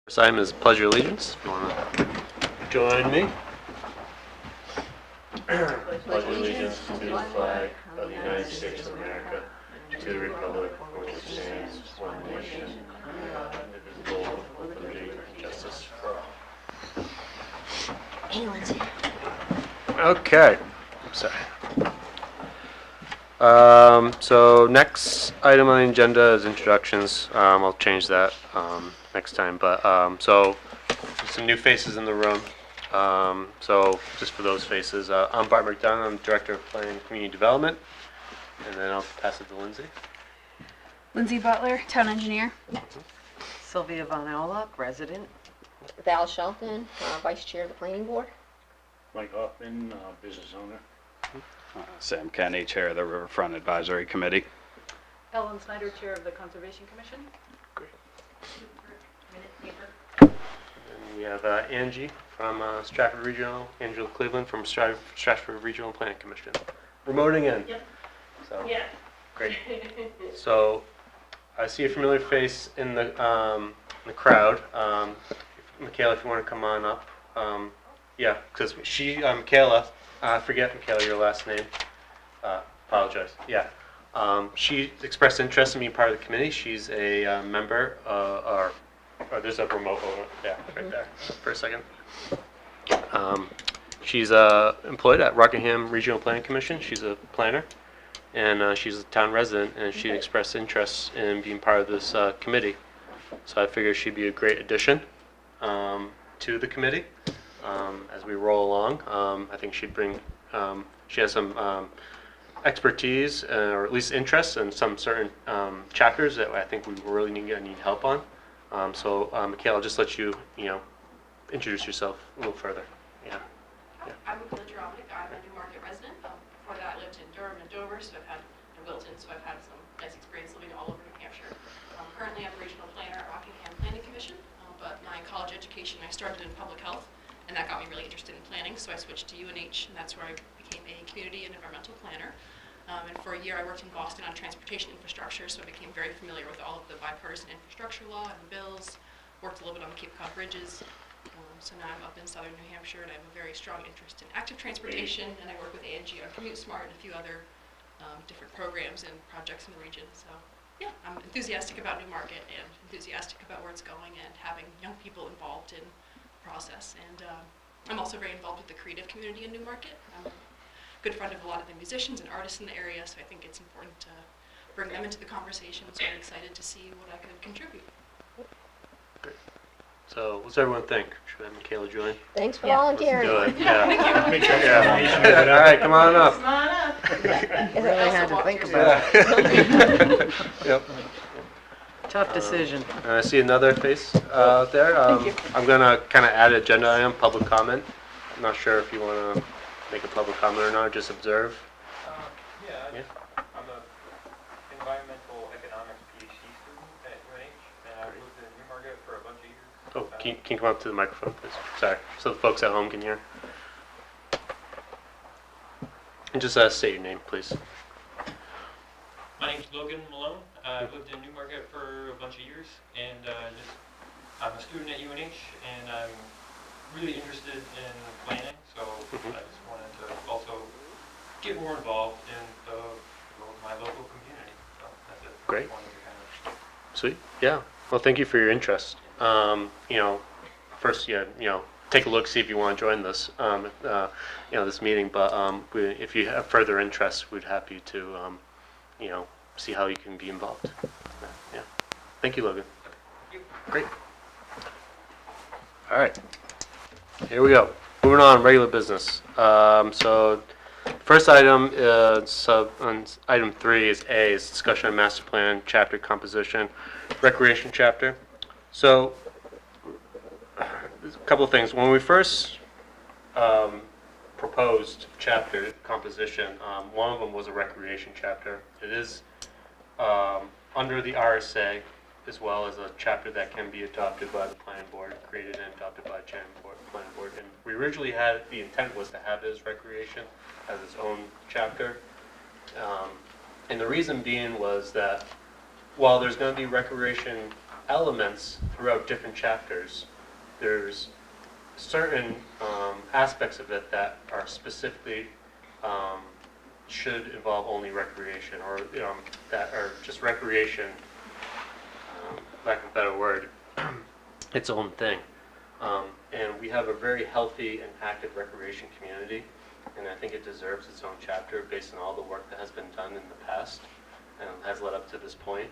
First item is pledge of allegiance. If you want to join me. Pledge allegiance to the flag of the United States of America, to the republic for which it stands, one nation, indivisible, with liberty and justice for all. Hey, Lindsay. Okay. I'm sorry. So next item on the agenda is introductions. I'll change that next time. But so some new faces in the room. So just for those faces, I'm Bart McDonough. I'm Director of Planning and Community Development. And then I'll pass it to Lindsay. Lindsay Butler, Town Engineer. Sylvia Von Aulock, resident. Val Shelton, Vice Chair of the Planning Board. Mike Hoffman, business owner. Sam Kenny, Chair of the Riverfront Advisory Committee. Ellen Snyder, Chair of the Conservation Commission. Great. Minute paper. And we have Angie from Stratford Regional, Angela Cleveland from Stratford Regional Planning Commission. Remoting in. Yep. So, Yeah. great. So I see a familiar face in the crowd. Michaela, if you want to come on up. Yeah, because Michaela, I forget, Michaela, your last name. Apologize. Yeah. She expressed interest in being part of the committee. She's a member, or there's a remote over there, right there, for a second. She's employed at Rockingham Regional Planning Commission. She's a planner, and she's a town resident, and she expressed interest in being part of this committee. So I figured she'd be a great addition to the committee. As we roll along, I think she'd bring, she has some expertise or at least interest in some certain chapters that I think we really need help on. So Michaela, I'll just let you, introduce yourself a little further. Yeah. I'm Michaela Jeromnik. I'm a Newmarket resident. Before that, I lived in Durham and Dover, so in Wilton, so I've had some nice experience living all over New Hampshire. Currently, I'm a regional planner at Rockingham Planning Commission, but my college education, I started in public health. And that got me really interested in planning, so I switched to UNH, and that's where I became a community and environmental planner. And for a year, I worked in Boston on transportation infrastructure, so I became very familiar with all of the bipartisan infrastructure law and bills. Worked a little bit on the Cape Cod bridges. So now I'm up in southern New Hampshire, and I have a very strong interest in active transportation, and I work with Angie on Commute Smart and a few other different programs and projects in the region. So yeah, I'm enthusiastic about Newmarket and enthusiastic about where it's going and having young people involved in process, and I'm also very involved with the creative community in Newmarket. I'm a good friend of a lot of the musicians and artists in the area, so I think it's important to bring them into the conversation, so I'm excited to see what I could contribute. Great. So what's everyone think? Should we have Michaela join? Thanks for Yeah. volunteering. Do it. Yeah. Make sure Yeah. All right, come on up. Come on up. Really had to think about it. Yep. Tough decision. I see another face out there. I'm going to kind of add agenda item, public comment. I'm not sure if you want to make a public comment or not, or just observe. Yeah. I'm an environmental economics PhD student at UNH, and I've lived in Newmarket for a bunch of years. Oh, can you come up to the microphone, please? Sorry, so the folks at home can hear. And just state your name, please. My name's Logan Malone. I've lived in Newmarket for a bunch of years, and I'm a student at UNH, and I'm really interested in planning, so I just wanted to also get more involved in my local community. So that's it. Great. I wanted to kind of Sweet. Yeah. Well, thank you for your interest. First, take a look, see if you want to join this, this meeting. But if you have further interest, we'd happy to, see how you can be involved. Yeah. Thank you, Logan. Great. All right. Here we go. Moving on, regular business. So first item is item 3 is A, is discussion of master plan, chapter composition, recreation chapter. So there's a couple of things. When we first proposed chapter composition, one of them was a recreation chapter. It is under the RSA, as well as a chapter that can be adopted by the planning board, created and adopted by the planning board. And we originally had, the intent was to have it as recreation, as its own chapter. And the reason being was that while there's going to be recreation elements throughout different chapters. There's certain aspects of it that are specifically should involve only recreation, or that are just recreation, lack of a better word, its own thing. And we have a very healthy and active recreation community, and I think it deserves its own chapter based on all the work that has been done in the past and has led up to this point.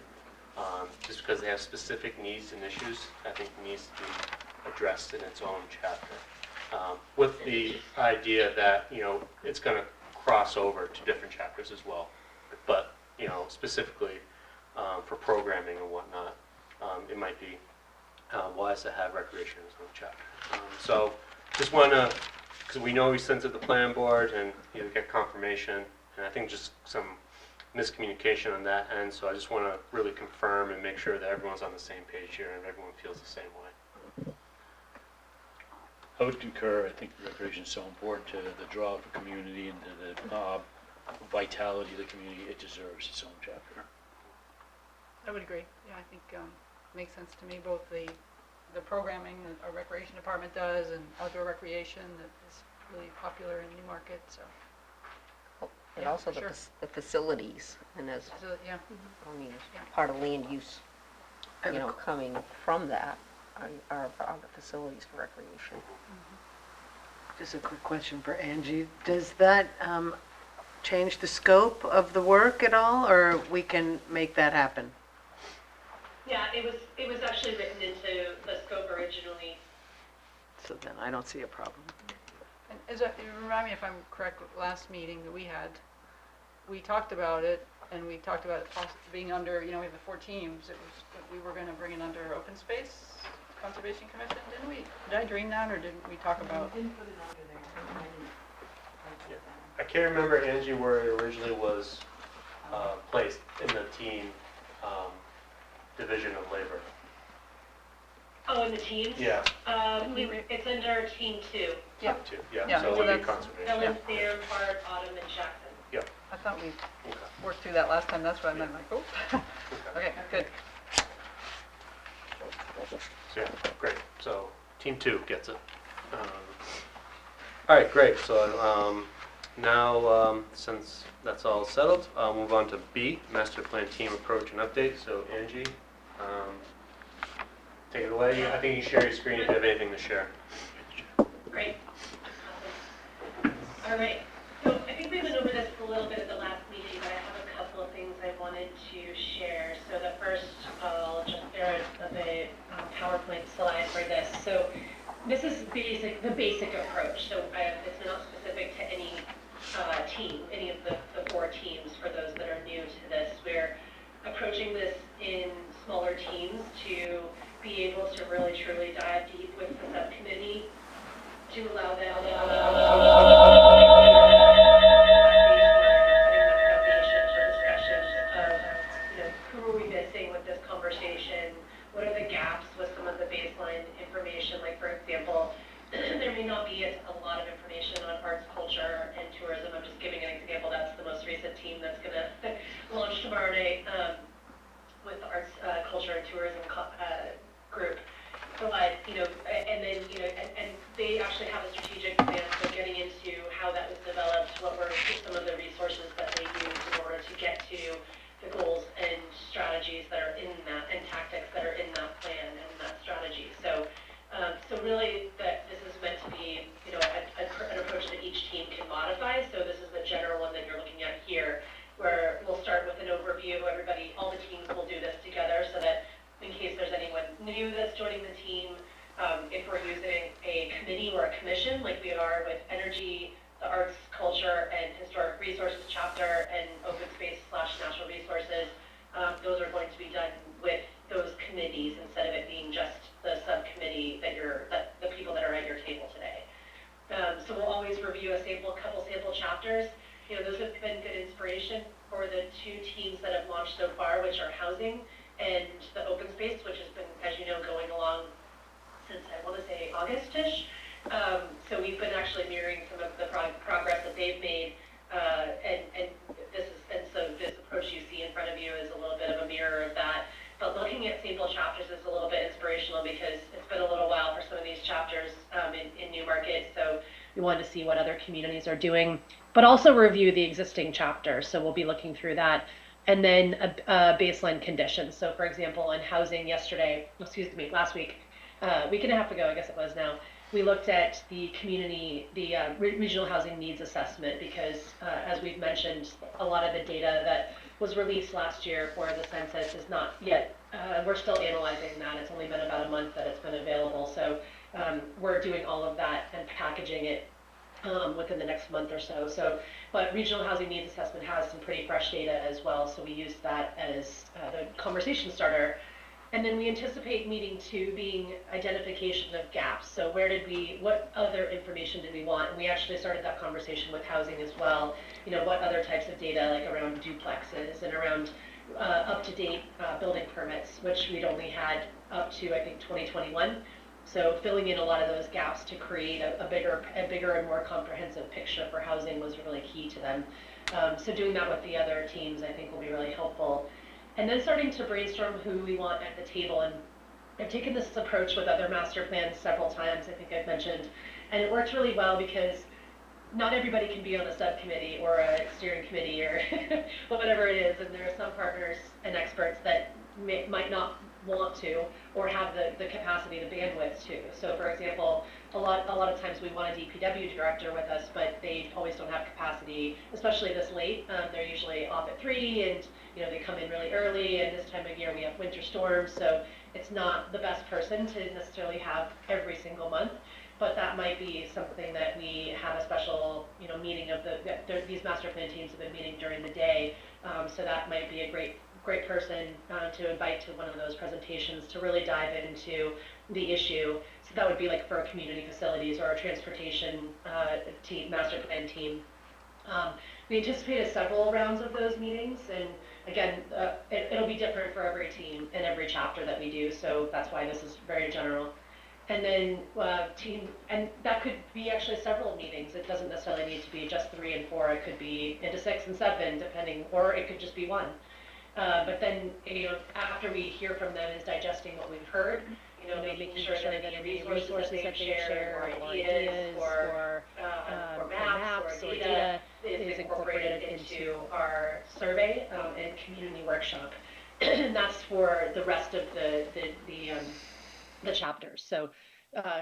Just because they have specific needs and issues, I think needs to be addressed in its own chapter. With the idea that, it's going to cross over to different chapters as well. But, specifically for programming and whatnot, it might be wise to have recreation as one chapter. So just want to, because we know we sent it to the plan board and get confirmation, and I think just some miscommunication on that end, so I just want to really confirm and make sure that everyone's on the same page here and everyone feels the same way. I would concur. I think recreation is so important to the draw of the community and to the vitality of the community. It deserves its own chapter. I would agree. Yeah, I think makes sense to me, both the programming that our recreation department does and outdoor recreation that is really popular in Newmarket, so. And Yeah, also for sure. the facilities, and as, So, yeah. I mean, Yeah. part of land use, I have a coming from that are the facilities for recreation. Just a quick question for Angie. Does that change the scope of the work at all, or we can make that happen? Yeah, it was actually written into the scope originally. So then I don't see a problem. And remind me if I'm correct, last meeting that we had, we talked about it, and we talked about it being under, we have the 4 teams. It was, we were going to bring it under Open Space Conservation Commission, didn't we? Did I dream that, or didn't we talk about? Yeah. I can't remember, Angie, where it originally was placed in the team division of labor. Oh, and the teams? Yeah. It's under Team 2. Yeah. Too. Yeah, Yeah, so it so would be that's- conservation. Ellen, Sam, Hart, Autumn, and Jackson. I thought we Okay. worked through that last time, that's why I'm like, oh. Okay, good. So yeah, great. So team 2 gets it. All right, great. So now, since that's all settled, I'll move on to B, master plan team approach and update. So Angie, take it away. I think you share your screen if you have anything to share. Great. Awesome. All right. So I think we went over this a little bit at the last meeting, but I have a couple of things I wanted to share. So the first, I'll just share a PowerPoint slide for this. So this is the basic approach. So it's not specific to any team, any of the 4 teams. For those that are new to this, we're approaching this in smaller teams to be able to really truly dive deep with the subcommittee to allow them setting the foundations or discussions of, who are we missing with this conversation? What are the gaps with some of the baseline information? Like, for example, there may not be a lot of information on arts, culture, and tourism. I'm just giving an example. That's the most recent team that's going to launch tomorrow night with the arts, culture, and tourism group. But, and then, and they actually have a strategic plan for getting into how that was developed, what were some of the resources that they used in order to get to the goals and strategies that are in that, and tactics that are in that plan and that strategy. So, so really, this is meant to be, an approach that each team can modify. So this is the general one that you're looking at here, where we'll start with an overview. All the teams will do this together, so that in case there's anyone new that's joining the team, if we're using a committee or a commission, like we are with energy, the arts, culture, and historic resources chapter, and open space / natural resources, those are going to be done with those committees instead of it being just the subcommittee that the people that are at your table today. So we'll always review a couple sample chapters. Those have been good inspiration for the 2 teams that have launched so far, which are housing and the open space, which has been, as you know, going along since, I want to say, August-ish. So we've been actually mirroring some of the progress that they've made, and so this approach you see in front of you is a little bit of a mirror of that. But looking looking at sample chapters is a little bit inspirational because it's been a little while for some of these chapters in Newmarket, so we wanted to see what other communities are doing, but also review the existing chapters. So we'll be looking through that. And then a baseline conditions. So for example, in housing last week, week and a half ago, I guess it was now, we looked at the regional housing needs assessment because, as we've mentioned, a lot of the data that was released last year for the census is not yet, we're still analyzing that. It's only been about a month that it's been available. So we're doing all of that and packaging it within the next month or so. But regional housing needs assessment has some pretty fresh data as well. So we used that as the conversation starter. And then we anticipate meeting 2 being identification of gaps. So what other information did we want? And we actually started that conversation with housing as well. What other types of data, like around duplexes and around up-to-date building permits, which we'd only had up to, I think, 2021. So filling in a lot of those gaps to create a bigger and more comprehensive picture for housing was really key to them. So doing that with the other teams, I think, will be really helpful. And then starting to brainstorm who we want at the table. And I've taken this approach with other master plans several times, I think I've mentioned. And it works really well because not everybody can be on a subcommittee or a steering committee or whatever it is. And there are some partners and experts that might not want to or have the capacity, the bandwidth to. So for example, a lot of times we want a DPW director with us, but they always don't have capacity, especially this late. They're usually off at 3 and they come in really early, and this time of year we have winter storms, so it's not the best person to necessarily have every single month. But that might be something that we have a special meeting of these master plan teams have been meeting during the day, so that might be a great person to invite to one of those presentations to really dive into the issue. So that would be like for a community facilities or a transportation team, master plan team. We anticipated several rounds of those meetings, and again, it'll be different for every team and every chapter that we do, so that's why this is very general. And then and that could be actually several meetings. It doesn't necessarily need to be just 3 and 4. It could be into 6 and 7, depending, or it could just be 1. But then, after we hear from them, is digesting what we've heard, making sure that any resources that they share or ideas or maps or data is incorporated into our survey and community workshop. And that's for the rest of the chapters. So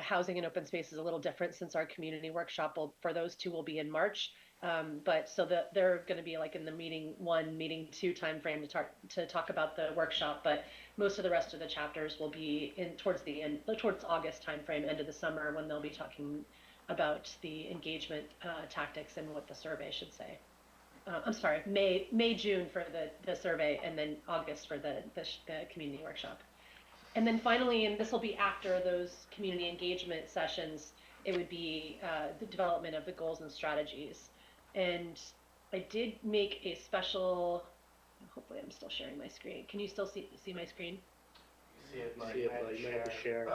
housing and open space is a little different since our community workshop for those 2 will be in March. But so they're going to be like in the meeting 1, meeting 2 timeframe to talk about the workshop. But most of the rest of the chapters will be towards August timeframe, end of the summer, when they'll be talking about the engagement tactics and what the survey should say. I'm sorry, May, June for the survey, and then August for the community workshop. And then finally, and this will be after those community engagement sessions, it would be the development of the goals and strategies. And I did make a special, hopefully I'm still sharing my screen. Can you still see my screen? See it, like, you have to share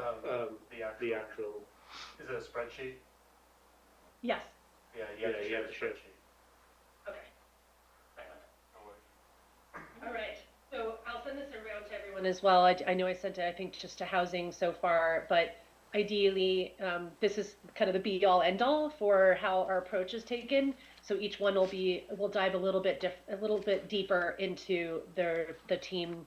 the actual, is it a spreadsheet? Yes. Yeah, you have to share the spreadsheet. Okay. All right. So I'll send this around to everyone as well. I know I sent it, I think, just to housing so far, but ideally, this is kind of the be-all, end-all for how our approach is taken. So each one will dive a little bit deeper into the team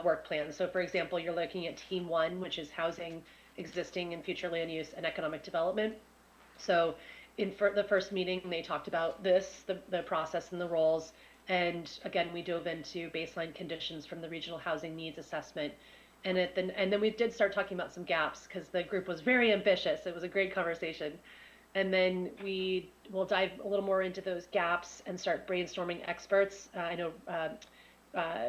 work plan. So for example, you're looking at Team 1, which is housing, existing and future land use, and economic development. So the first meeting, they talked about the process and the roles. And again, we dove into baseline conditions from the regional housing needs assessment. And then we did start talking about some gaps because the group was very ambitious. It was a great conversation. And then we will dive a little more into those gaps and start brainstorming experts. I know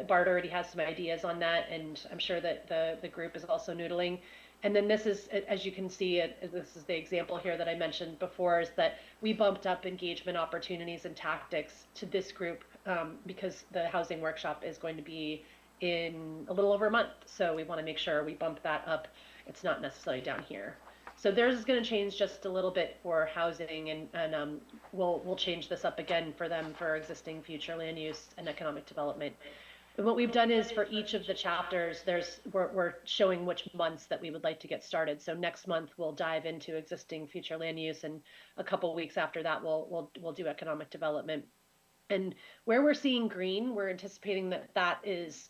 Bart already has some ideas on that, and I'm sure that the group is also noodling. And then this is, as you can see, this is the example here that I mentioned before, is that we bumped up engagement opportunities and tactics to this group because the housing workshop is going to be in a little over a month. So we want to make sure we bump that up. It's not necessarily down here. So theirs is going to change just a little bit for housing, and we'll change this up again for them for existing, future land use and economic development. And what we've done is for each of the chapters, we're showing which months that we would like to get started. So next month we'll dive into existing future land use, and a couple weeks after that we'll do economic development. And where we're seeing green, we're anticipating that is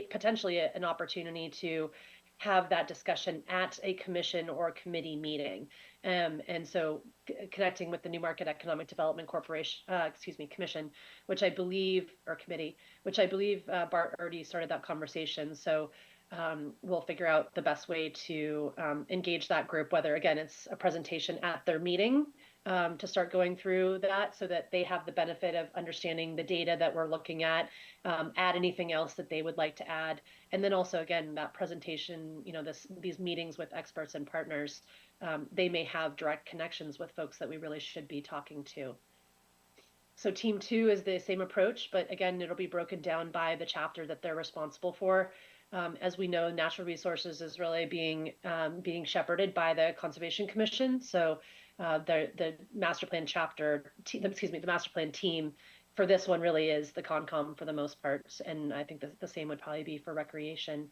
potentially an opportunity to have that discussion at a commission or committee meeting. And so connecting with the Newmarket Economic Development Corporation, Commission, which I believe, or committee, which I believe Bart already started that conversation. So we'll figure out the best way to engage that group, whether again, it's a presentation at their meeting to start going through that so that they have the benefit of understanding the data that we're looking at, add anything else that they would like to add. And then also, again, that presentation, these meetings with experts and partners, they may have direct connections with folks that we really should be talking to. So team 2 is the same approach, but again, it'll be broken down by the chapter that they're responsible for. As we know, natural resources is really being shepherded by the Conservation Commission. So the master plan the master plan team for this one really is the Concom for the most part, and I think the same would probably be for recreation.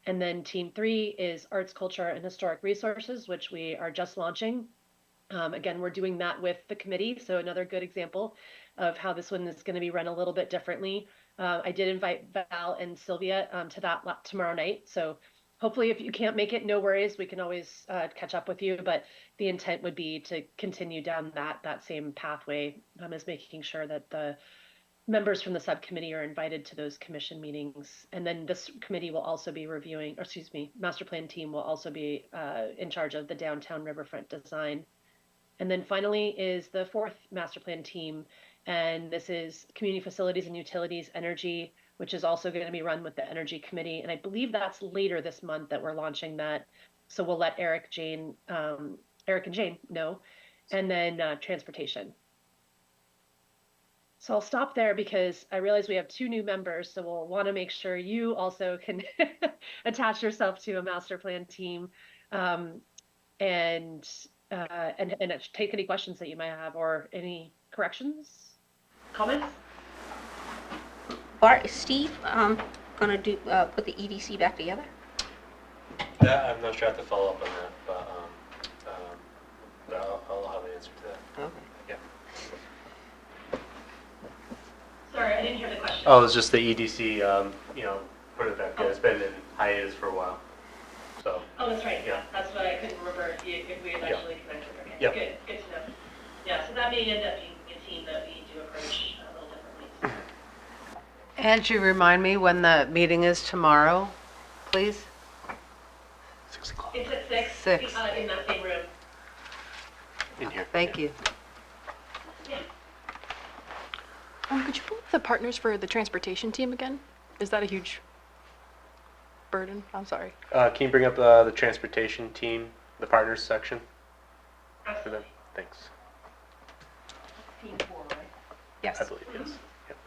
And then team 3 is arts, culture, and historic resources, which we are just launching. Again, we're doing that with the committee, so another good example of how this one is going to be run a little bit differently. I did invite Val and Sylvia to that tomorrow night, so hopefully if you can't make it, no worries, we can always catch up with you, but the intent would be to continue down that same pathway, as making sure that the members from the subcommittee are invited to those commission meetings. And then this committee will also be reviewing, or excuse me, master plan team will also be in charge of the downtown riverfront design. And then finally is the 4th master plan team, and this is community facilities and utilities, energy, which is also going to be run with the energy committee. And I believe that's later this month that we're launching that. So we'll let Eric and Jane know, and then transportation. So I'll stop there because I realize we have 2 new members, so we'll want to make sure you also can attach yourself to a master plan team, and take any questions that you might have or any corrections, comments. Bart, is Steve gonna put the EDC back together? That, I'm not sure. I have to follow up on that, but I'll have an answer to that. Okay. Yeah. Sorry, I didn't hear the question. Oh, it's just the EDC, put it back. It's been in hiatus for a while. So. Oh, that's right. Yeah. That's what I couldn't remember if we had actually connected. Okay. Yep. Good to know. Yeah, so that may end up being a team that we do approach a little differently. Angie, remind me when the meeting is tomorrow, please? 6 o'clock. It's at 6. 6. In that same room. In here. Thank you. Yeah. Could you pull up the partners for the transportation team again? Is that a huge burden? I'm sorry. Can you bring up the transportation team, the partners section for them? Absolutely. Thanks. Team 4, right? Yes. I believe, yes. Yep.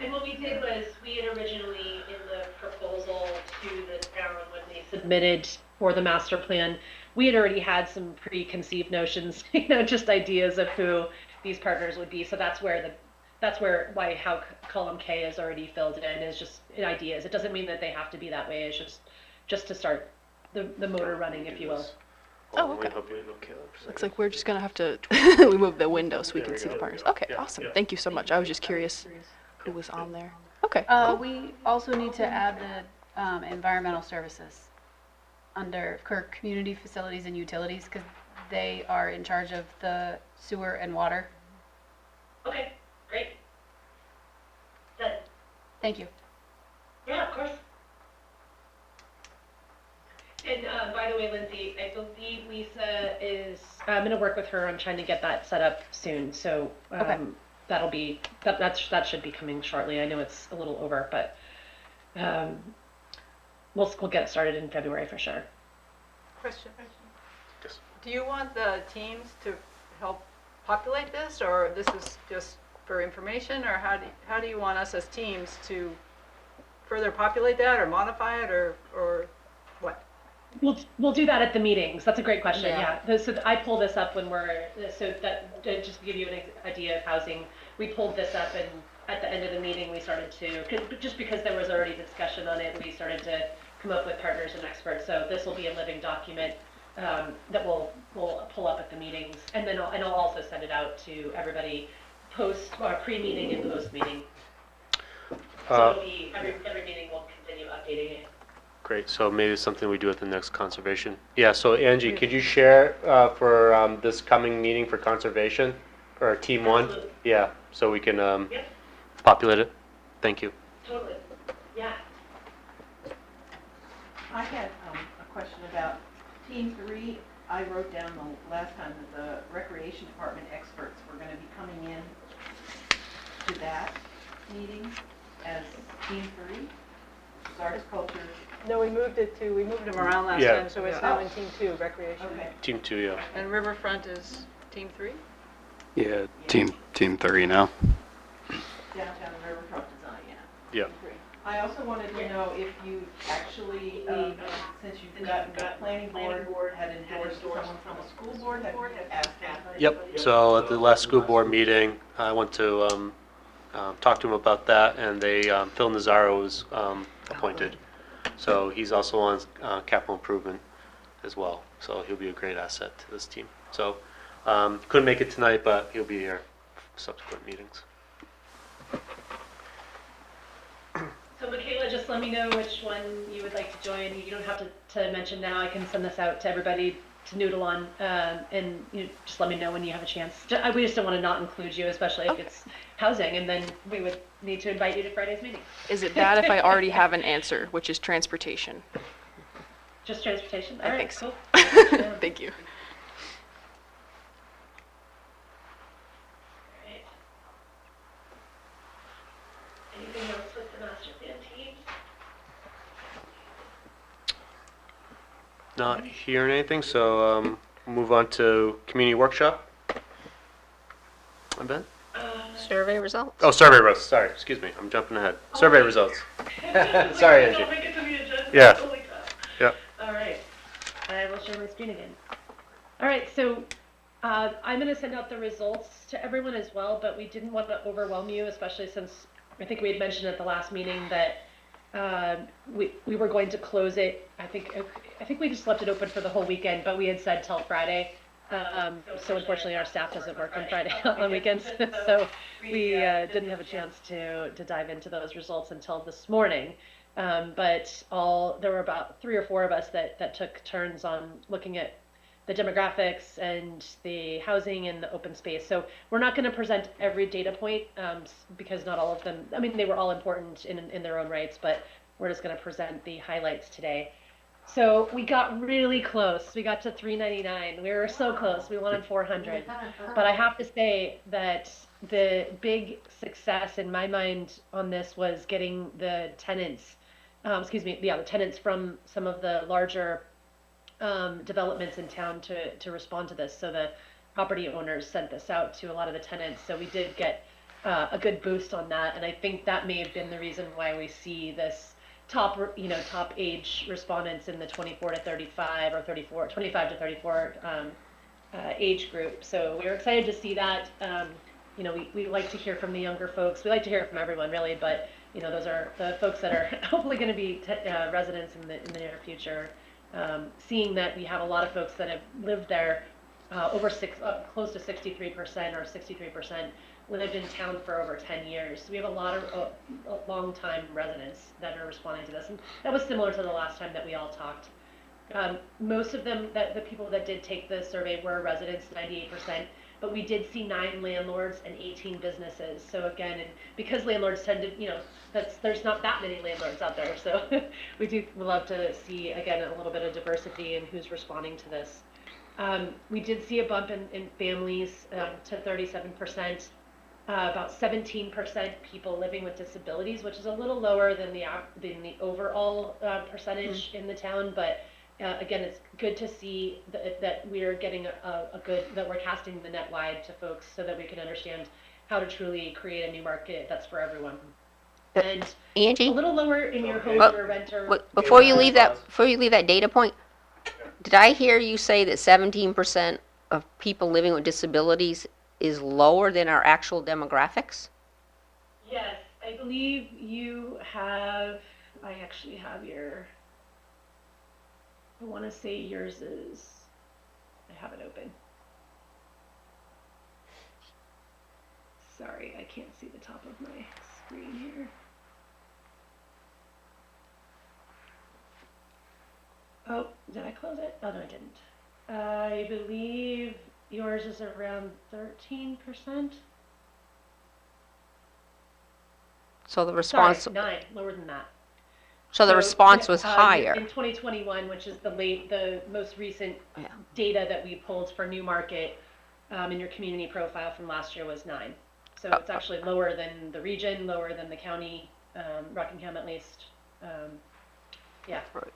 And what we did was we had originally in the proposal to the town when they submitted for the master plan, we had already had some preconceived notions, just ideas of who these partners would be. So that's how column K is already filled in, is just ideas. It doesn't mean that they have to be that way. It's just to start the motor running, if you will. Oh, okay. Looks Looks like we're just gonna have to remove the window so we can see the partners. Okay, Yeah, awesome. yeah. Thank you so much. I was just curious who was on there. Okay, cool. We also need to add the environmental services under community facilities and utilities, because they are in charge of the sewer and water. Okay, great. Done. Thank you. Yeah, of course. And by the way, Lindsay, I believe Lisa is, I'm going to work with her on trying to get that set up soon. So Okay. that'll be, that should be coming shortly. I know it's a little over, but we'll get it started in February for sure. Question. Yes. Do you want the teams to help populate this, or this is just for information, or how do you want us as teams to further populate that, or modify it, or what? We'll do that at the meetings. That's a great question. Yeah. Yeah. So I pull this up when we're, so that just to give you an idea of housing, we pulled this up and at the end of the meeting, we started to, just because there was already discussion on it, we started to come up with partners and experts. So this will be a living document that we'll pull up at the meetings, and then I'll also send it out to everybody pre-meeting and post-meeting. So it'll be every meeting we'll continue updating it. Great, so maybe it's something we do at the next conservation. Yeah, so Angie, could you share for this coming meeting for conservation, or Team 1? Absolutely. Yeah, so we can Yep. populate it. Thank you. Totally. Yeah. I had a question about Team 3. I wrote down the last time that the Recreation Department experts were going to be coming in to that meeting as Team 3. Arts, culture. No, we moved them around last Yeah. time, so it's now in Team 2, Recreation. Okay. Team 2, yeah. And Riverfront is Team 3? Yeah, team 3 now. Downtown Riverfront Design, yeah. Yeah. I also wanted to know if you actually, since you've gotten the planning board had endorsed someone from the school board, have you asked anybody? Yep, so at the last school board meeting, I went to talk to him about that, and Phil Nazaro was appointed. So he's also on capital improvement as well, so he'll be a great asset to this team. So couldn't make it tonight, but he'll be here for subsequent meetings. So Michaela, just let me know which one you would like to join. You don't have to mention now. I can send this out to everybody to noodle on, and just let me know when you have a chance. We just don't want to not include you, especially if it's housing, and then we would need to invite you to Friday's meeting. Is it bad if I already have an answer, which is transportation? Just transportation? I All right, think so. cool. Thank you. Right. Anything else with the master plan team? Not hearing anything, so move on to community workshop. Ben? Survey results. Oh, survey results. Sorry, excuse me. I'm jumping ahead. Survey results. Sorry, Angie. Don't make it to me, Jen. Yeah. Holy cow. Yeah. All right. I will share my screen again. All right, so I'm going to send out the results to everyone as well, but we didn't want to overwhelm you, especially since I think we had mentioned at the last meeting that we were going to close it. I think we just left it open for the whole weekend, but we had said till Friday. So unfortunately, our staff doesn't work on Friday on weekends, so we didn't have a chance to dive into those results until this morning. But there were about 3 or 4 of us that took turns on looking at the demographics and the housing and the open space. So we're not going to present every data point because not all of them, I mean, they were all important in their own rights, but we're just going to present the highlights today. So we got really close. We got to 399. We were so close. We wanted 400. But I have to say that the big success in my mind on this was getting the tenants, the tenants from some of the larger developments in town to respond to this. So the property owners sent this out to a lot of the tenants. So we did get a good boost on that. And I think that may have been the reason why we see this top age respondents in the 24 to 35 or 25 to 34 age group. So we were excited to see that. We like to hear from the younger folks. We like to hear from everyone really, but those are the folks that are hopefully going to be residents in the near future. Seeing that we have a lot of folks that have lived there close to 63% or 63% lived in town for over 10 years. So we have a lot of long-time residents that are responding to this. And that was similar to the last time that we all talked. Most of them, the people that did take the survey were residents, 98%, but we did see 9 landlords and 18 businesses. So again, and because landlords tend to, there's not that many landlords out there. So we love to see, again, a little bit of diversity in who's responding to this. We did see a bump in families to 37%. About 17% people living with disabilities, which is a little lower than the overall percentage in the town. But again, it's good to see that we are getting that we're casting the net wide to folks so that we can understand how to truly create a new market that's for everyone. And Angie, a little lower in your home or renter. before you leave that data point, did I hear you say that 17% of people living with disabilities is lower than our actual demographics? Yes, I believe you have, I actually have your, I want to say yours is, I have it open. Sorry, I can't see the top of my screen here. Oh, did I close it? Oh, no, I didn't. I believe yours is around 13%. So the Sorry, response, 9, lower than that. so the response was In higher. 2021, which is the most recent Yeah. data that we pulled for Newmarket, in your community profile from last year was 9. So it's actually lower than the region, lower than the county, Rockingham at least. Yeah. Right.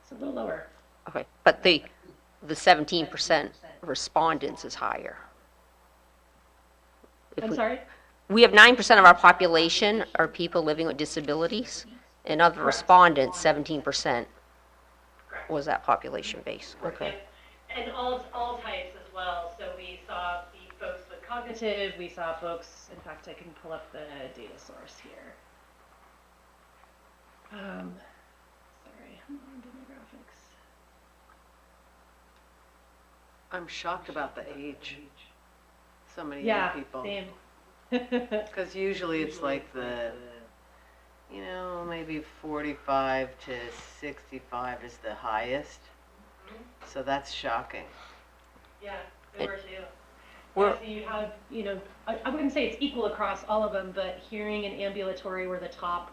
It's a little lower. Okay, but the 17% respondents is higher. If I'm we- sorry? We have 9% of our population are people living with disabilities, and of the respondents, 17% was that population base. Okay. Yep. And all types as well. So we saw the folks with cognitive, we saw folks, in fact, I can pull up the data source here. Sorry, I'm on demographics. I'm shocked about the age. So many young Yeah, people. same. Because usually it's like the, maybe 45 to 65 is the highest. So that's shocking. Yeah, they were too. We're- Yeah, so you have, I wouldn't say it's equal across all of them, but hearing and ambulatory were the top.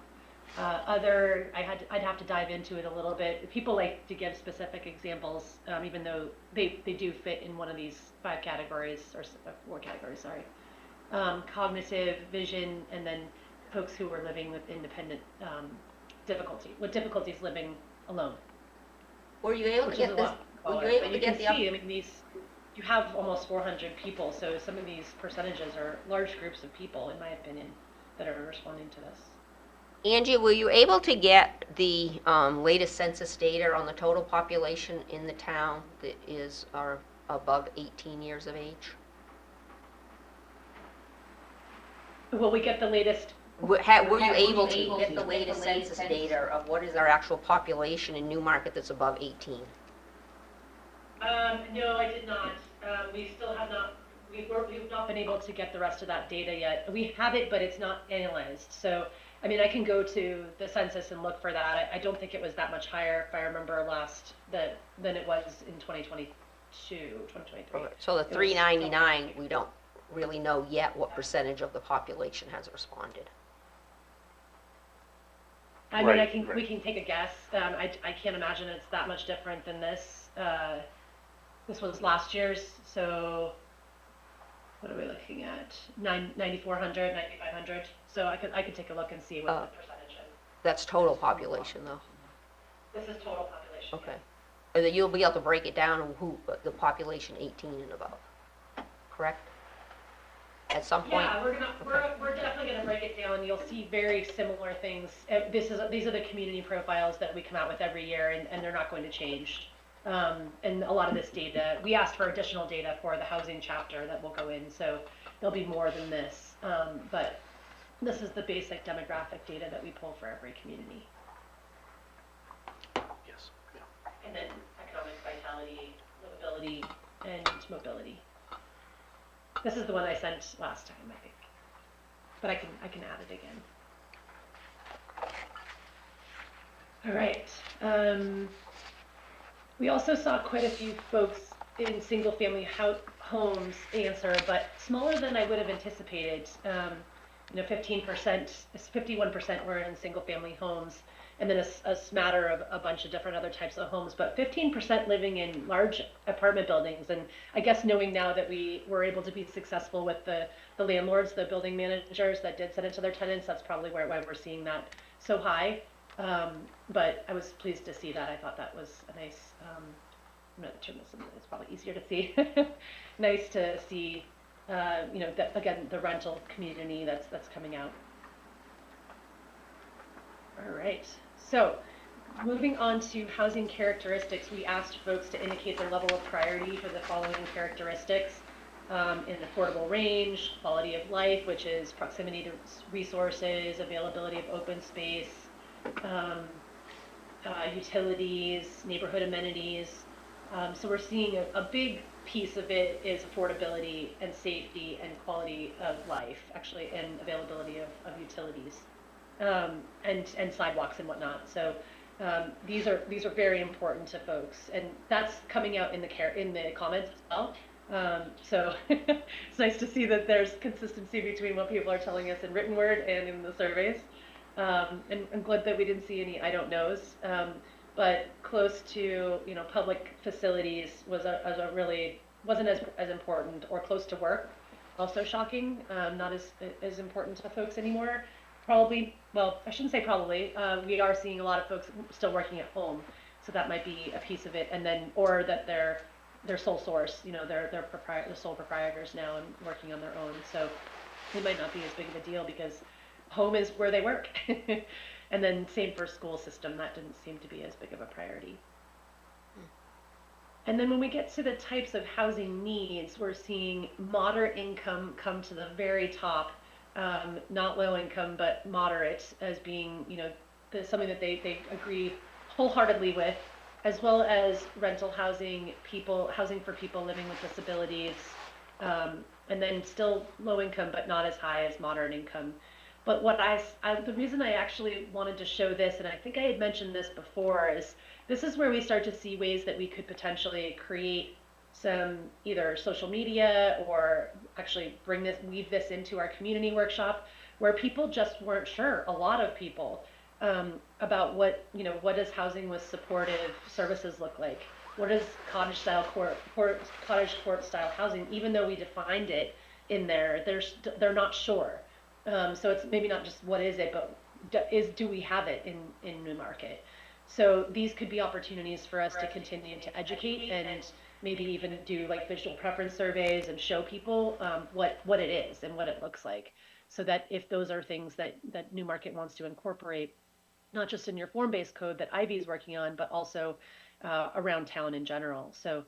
I'd have to dive into it a little bit. People like to give specific examples, even though they do fit in one of these 5 categories, or 4 categories, sorry. Cognitive, vision, and then folks who were living with independent difficulties living alone. Were you able to Which is get a this? lot Were smaller, you able but to you get can the? see, I mean, you have almost 400 people, so some of these percentages are large groups of people, in my opinion, that are responding to this. Angie, were you able to get the latest census data on the total population in the town that are above 18 years of age? Will we get the latest? Were you able to get the latest census data of what is our actual population in Newmarket that's above 18? No, I did not. We still have not. We've not been able to get the rest of that data yet. We have it, but it's not analyzed. So, I mean, I can go to the census and look for that. I don't think it was that much higher, if I remember than it was in 2022, 2023. So the 399, we don't really know yet what percentage of the population has responded. I mean, Right, we can take a guess. I can't imagine it's that much different than this. This was last year's, so what are we looking at? 9,400, 9,500. So I could take a look and see what the percentage is. That's total population, though. This is total population. Okay. And then you'll be able to break it down on the population 18 and above, correct? At some point? Yeah, we're definitely gonna break it down. You'll see very similar things. These are the community profiles that we come out with every year, and they're not going to change. And a lot of this data, we asked for additional data for the housing chapter that will go in, so there'll be more than this. But this is the basic demographic data that we pull for every community. Yes. And then economic vitality, livability, and mobility. This is the one I sent last time, I think. But I can add it again. All right. We also saw quite a few folks in single-family homes answer, but smaller than I would have anticipated. 15%, 51% were in single-family homes, and then a smatter of a bunch of different other types of homes, but 15% living in large apartment buildings. And I guess knowing now that we were able to be successful with the landlords, the building managers that did send it to their tenants, that's probably why we're seeing that so high. But I was pleased to see that. I thought that was a nice, I'm going to turn this in, it's probably easier to see. Nice to see, again, the rental community that's coming out. All right, so moving on to housing characteristics, we asked folks to indicate their level of priority for the following characteristics. in affordable range, quality of life, which is proximity to resources, availability of open space, um, utilities, neighborhood amenities. So we're seeing a big piece of it is affordability and safety and quality of life, actually, and availability of utilities, and sidewalks and whatnot. So these are very important to folks, and that's coming out in the comments as well. So it's nice to see that there's consistency between what people are telling us in written word and in the surveys. And I'm glad that we didn't see any I don't knows. But close to, public facilities was a really, wasn't as important, or close to work, also shocking, not as important to folks anymore. Probably, well, I shouldn't say probably, we are seeing a lot of folks still working at home, so that might be a piece of it, and then, or that they're sole source, they're sole proprietors now and working on their own, so it might not be as big of a deal because home is where they work. And then same for school system, that didn't seem to be as big of a priority. And then when we get to the types of housing needs, we're seeing moderate income come to the very top, not low income, but moderate as being, something that they agree wholeheartedly with, as well as rental housing, housing for people living with disabilities, and then still low income, but not as high as moderate income. But what the reason I actually wanted to show this, and I think I had mentioned this before, is this is where we start to see ways that we could potentially create some either social media or actually weave this into our community workshop, where people just weren't sure, a lot of people, about what does housing with supportive services look like? What does cottage court style housing, even though we defined it in there, they're not sure. So it's maybe not just what is it, but do we have it in Newmarket? So these could be opportunities for us to continue to educate and maybe even do like visual preference surveys and show people what it is and what it looks like. So that if those are things that Newmarket wants to incorporate, not just in your form-based code that Ivy is working on, but also around town in general. So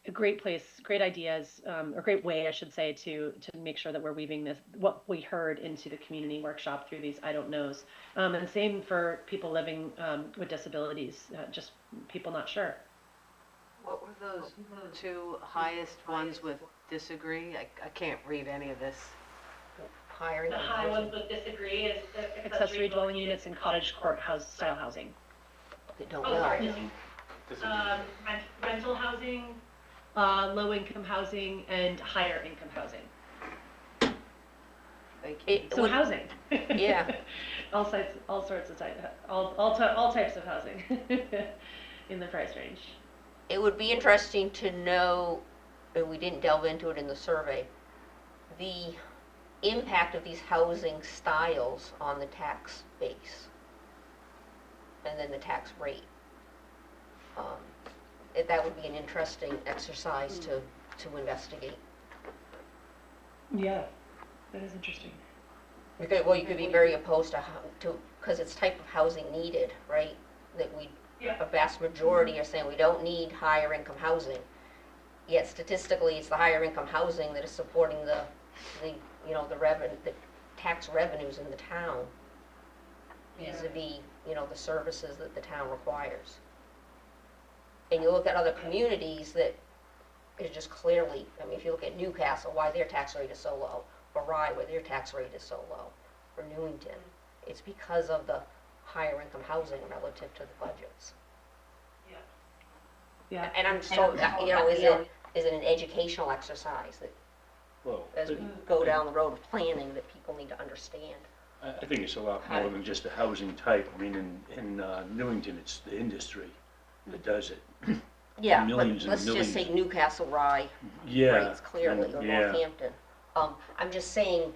a great place, great ideas, or great way, I should say, to make sure that we're weaving what we heard into the community workshop through these I don't knows. And same for people living with disabilities, just people not sure. What were those two highest ones with disagree? I can't read any of this. Hiring. The high ones with disagree is accessory dwelling units and cottage court style housing. They don't Oh, know. sorry, rental housing, low income housing, and higher income housing. Thank you. So housing. Yeah. all sorts of all types of housing in the price range. It would be interesting to know, and we didn't delve into it in the survey, the impact of these housing styles on the tax base and then the tax rate. That would be an interesting exercise to investigate. Yeah, that is interesting. You could be very opposed to because it's type of housing needed, right? That a vast majority are saying we don't need higher income housing. Yet statistically, it's the higher income housing that is supporting the tax revenues in the town vis-a-vis, the services that the town requires. And you look at other communities that is just clearly, if you look at Newcastle, why their tax rate is so low, or Rye, why their tax rate is so low, or Newington, it's because of the higher income housing relative to the budgets. Yeah. And I'm so, is it an educational exercise that Well, as we go down the road of planning that people need to understand? I think it's a lot more than just a housing type. I mean, in Newington, it's the industry that does it. Yeah, Millions but and let's just say millions. Newcastle, Rye, Yeah. rates clearly, or yeah. Northampton. I'm just saying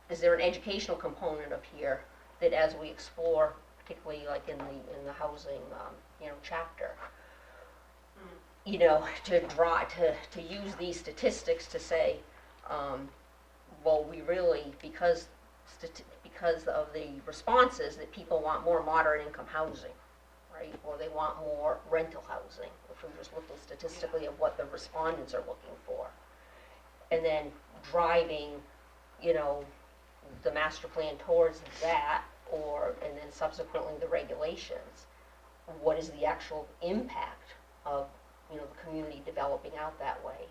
is there an educational component of here that as we explore, particularly like in the housing, chapter, to use these statistics to say, well, we really, because of the responses that people want more moderate income housing, right? Or they want more rental housing, if we're just looking statistically at what the respondents are looking for. and then driving, you know, the master plan towards that, or, and then subsequently the regulations. What is the actual impact of, you know, the community developing out that way?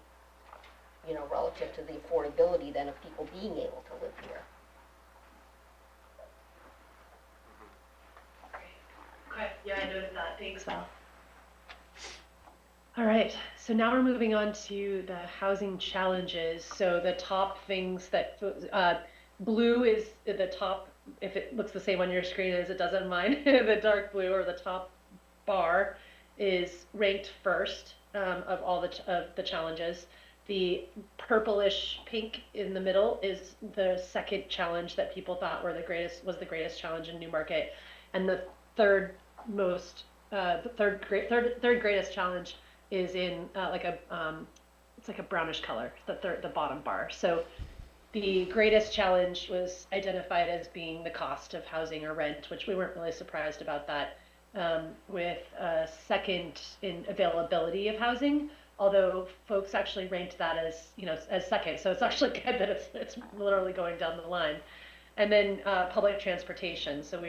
You know, relative to the affordability then of people being able to live here. Okay, yeah, I noticed that. Thanks, Val. All right, so now we're moving on to the housing challenges. So the top things that, blue is the top, if it looks the same on your screen as it does on mine, the dark blue or the top bar is ranked first of all of the challenges. The purplish pink in the middle is the second challenge that people thought was the greatest challenge in Newmarket, and the third greatest challenge is in it's like a brownish color, the bottom bar. So the greatest challenge was identified as being the cost of housing or rent, which we weren't really surprised about that. With second in availability of housing, although folks actually ranked that as, you know, as second. So it's actually good that it's literally going down the line. And then public transportation. So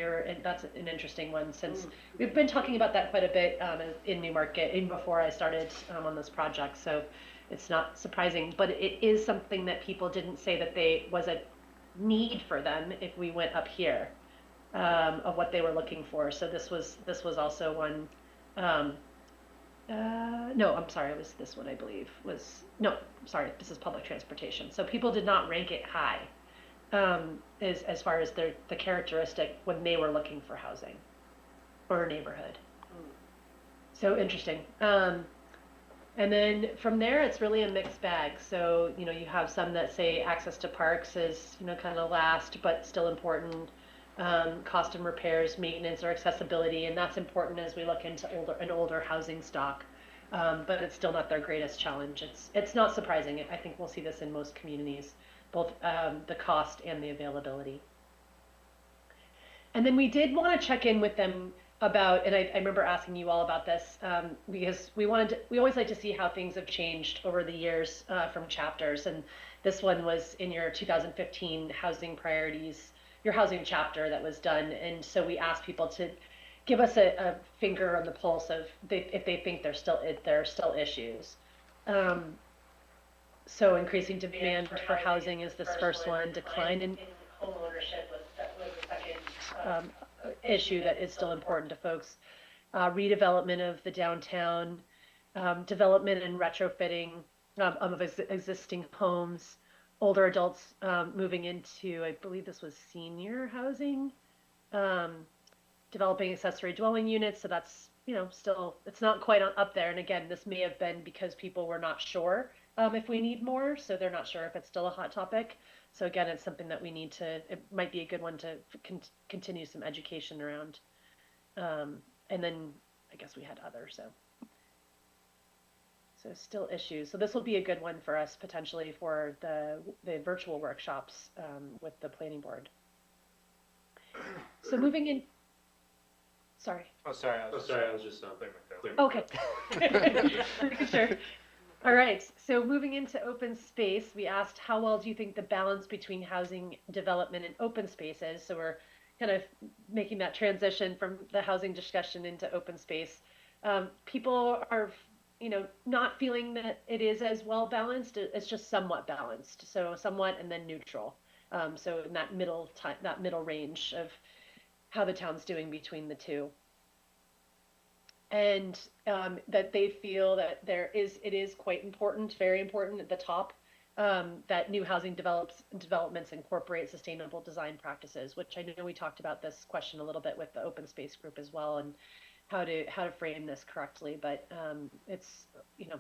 that's an interesting one, since we've been talking about that quite a bit in Newmarket, even before I started on this project. So it's not surprising, but it is something that people didn't say that was a need for them if we went up here of what they were looking for. So this was also one. No, I'm sorry, it was this one, I believe. This is public transportation. So people did not rank it high. As far as the characteristic when they were looking for housing or a neighborhood. So interesting. And then from there, it's really a mixed bag. So, you know, you have some that say access to parks is, you know, kind of last, but still important. Cost and repairs, maintenance, or accessibility, and that's important as we look into an older housing stock. But it's still not their greatest challenge. It's not surprising. I think we'll see this in most communities, both the cost and the availability. And then we did want to check in with them about, and I remember asking you all about this, because we always like to see how things have changed over the years from chapters. And this one was in your 2015 housing priorities, your housing chapter that was done. And so we asked people to give us a finger on the pulse of if they think there are still issues. So increasing demand for housing is this first one. Decline in home ownership was the second issue that is still important to folks. Redevelopment of the downtown, development and retrofitting of existing homes, older adults moving into, I believe this was senior housing, developing accessory dwelling units. So that's, you know, still, it's not quite up there. And again, this may have been because people were not sure if we need more, so they're not sure if it's still a hot topic. So again, it's something that it might be a good one to continue some education around. And then I guess we had others, so still issues. So this will be a good one for us potentially for the virtual workshops with the planning board. So moving in, sorry. Oh, sorry, I was just Okay. Making sure. All right, so moving into open space, we asked how well do you think the balance between housing development and open space is? So we're kind of making that transition from the housing discussion into open space. People are, you know, not feeling that it is as well balanced. It's just somewhat balanced. So somewhat and then neutral. So in that middle range of how the town's doing between the two. And that they feel that it is quite important, very important at the top, that new housing developments incorporate sustainable design practices, which I know we talked about this question a little bit with the open space group as well, and how to frame this correctly. But it's, you know,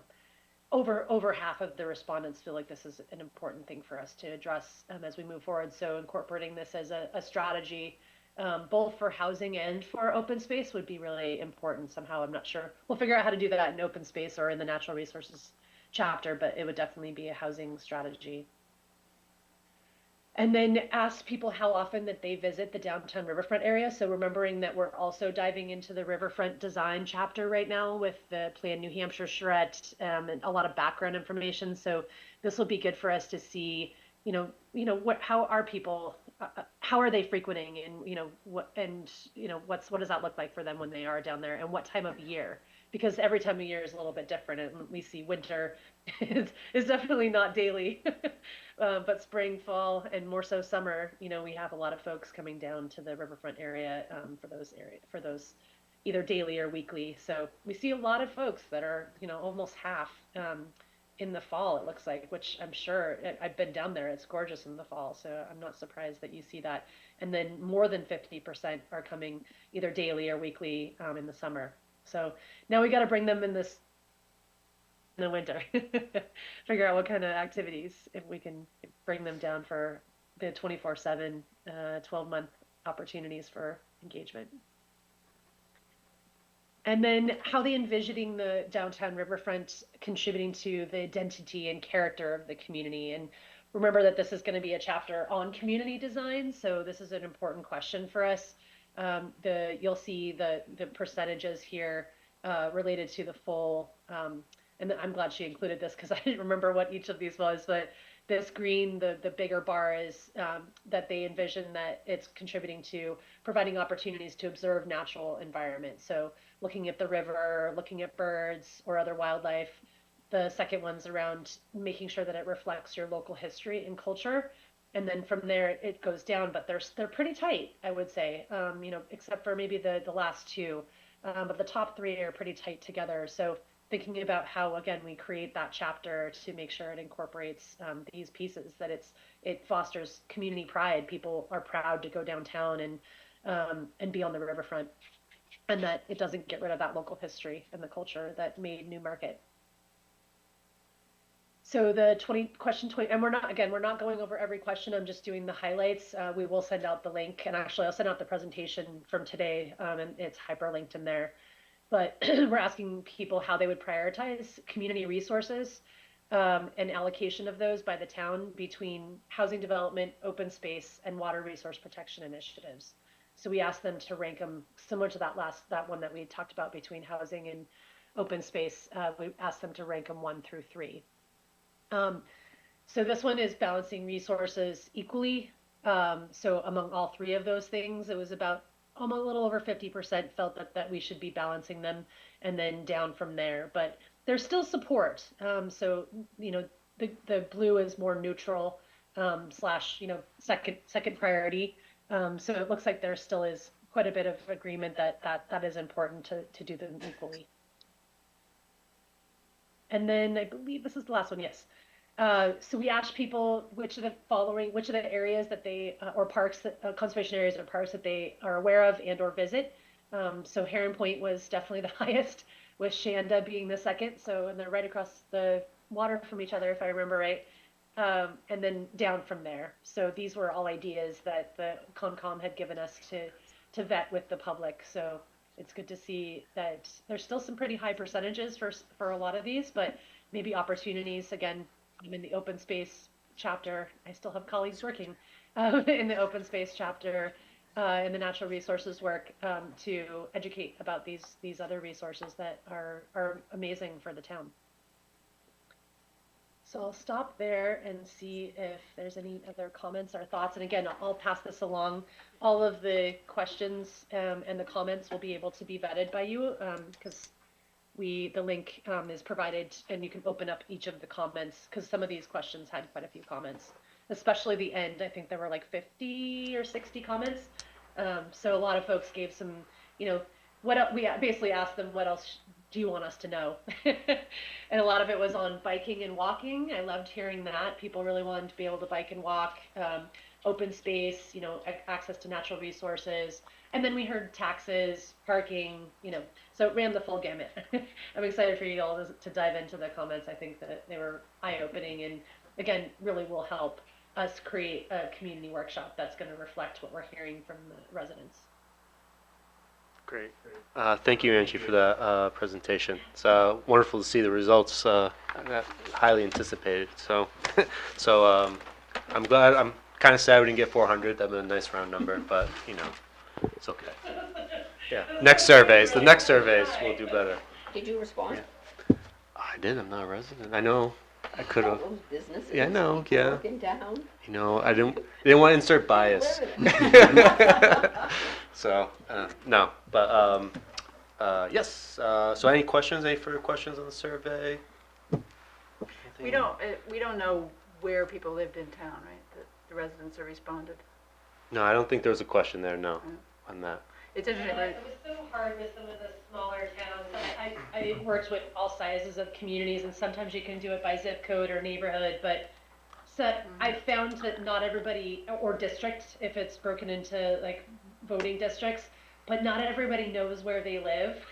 over half of the respondents feel like this is an important thing for us to address as we move forward. So incorporating this as a strategy, both for housing and for open space, would be really important somehow. I'm not sure. We'll figure out how to do that in open space or in the natural resources chapter, but it would definitely be a housing strategy. And then ask people how often that they visit the downtown riverfront area. So remembering that we're also diving into the riverfront design chapter right now with the Plan New Hampshire charrette, and a lot of background information. So this will be good for us to see, how are people, how are they frequenting, and what does that look like for them when they are down there, and what time of year? Because every time of year is a little bit different, and we see winter is definitely not daily. But spring, fall, and more so summer, we have a lot of folks coming down to the riverfront area, for those either daily or weekly. So we see a lot of folks that are, almost half, in the fall, it looks like, which I'm sure, I've been down there, it's gorgeous in the fall, so I'm not surprised that you see that. And then more than 50% are coming either daily or weekly, in the summer. So now we got to bring them in the winter. Figure out what kind of activities, if we can bring them down for the 24/7, 12-month opportunities for engagement. And then how they envisioning the downtown riverfront contributing to the identity and character of the community. And remember that this is going to be a chapter on community design, so this is an important question for us. You'll see the percentages here, related to the full, and I'm glad she included this because I didn't remember what each of these was, but this green, the bigger bar is, that they envision that it's contributing to providing opportunities to observe natural environment. So looking at the river, looking at birds or other wildlife. The second one's around making sure that it reflects your local history and culture. And then from there it goes down, but they're pretty tight, I would say, except for maybe the last two. But the top three are pretty tight together. So thinking about how, again, we create that chapter to make sure it incorporates, these pieces, that it fosters community pride. People are proud to go downtown and be on the riverfront, and that it doesn't get rid of that local history and the culture that made Newmarket. So the question 20, and we're not going over every question. I'm just doing the highlights. We will send out the link, and actually I'll send out the presentation from today, and it's hyperlinked in there. But we're asking people how they would prioritize community resources, and allocation of those by the town between housing development, open space, and water resource protection initiatives. So we asked them to rank them similar to that one that we talked about between housing and open space. We asked them to rank them 1 through 3. So this one is balancing resources equally. So among all three of those things, it was about almost a little over 50% felt that we should be balancing them, and then down from there. But there's still support. So the blue is more neutral, slash second priority. So it looks like there still is quite a bit of agreement that is important to do them equally. And then I believe this is the last one, yes. So we asked people which of the areas that they, or parks, conservation areas or parks that they are aware of and or visit. So Heron Point was definitely the highest, with Shanda being the second. So, and they're right across the water from each other, if I remember right. And then down from there. So these were all ideas that the Concom had given us to vet with the public. So it's good to see that there's still some pretty high percentages for a lot of these, but maybe opportunities. Again, I'm in the open space chapter. I still have colleagues working in the open space chapter, in the natural resources work, to educate about these other resources that are amazing for the town. So I'll stop there and see if there's any other comments or thoughts. And again, I'll pass this along. All of the questions, and the comments will be able to be vetted by you, because the link, is provided, and you can open up each of the comments, because some of these questions had quite a few comments, especially the end. I think there were like 50 or 60 comments. So a lot of folks gave some, we basically asked them, what else do you want us to know? And a lot of it was on biking and walking. I loved hearing that. People really wanted to be able to bike and walk, open space, access to natural resources. And then we heard taxes, parking, so it ran the full gamut. I'm excited for you all to dive into the comments. I think that they were eye-opening, and again, really will help us create a community workshop that's going to reflect what we're hearing from the residents. Great. Thank you, Angie, for that presentation. It's wonderful to see the results, highly anticipated. So, I'm glad. I'm Kind of sad we didn't get 400. That'd been a nice round number, but you know, it's okay. Yeah. Next surveys. The next surveys will do better. Did you respond? Yeah. I did. I'm not a resident. I know. I could have. Those businesses. Yeah, I know. people Yeah. Working down. You know, I didn't want to insert bias. So no, but yes. So any questions? Any further questions on the survey? We don't know where people lived in town, right? The residents have responded. No, I don't think there was a question there. No, on that. It's interesting, right? It was so hard with some of the smaller towns. I worked with all sizes of communities, and sometimes you can do it by zip code or neighborhood, but I found that not everybody, or district, if it's broken into like voting districts, but not everybody knows where they live.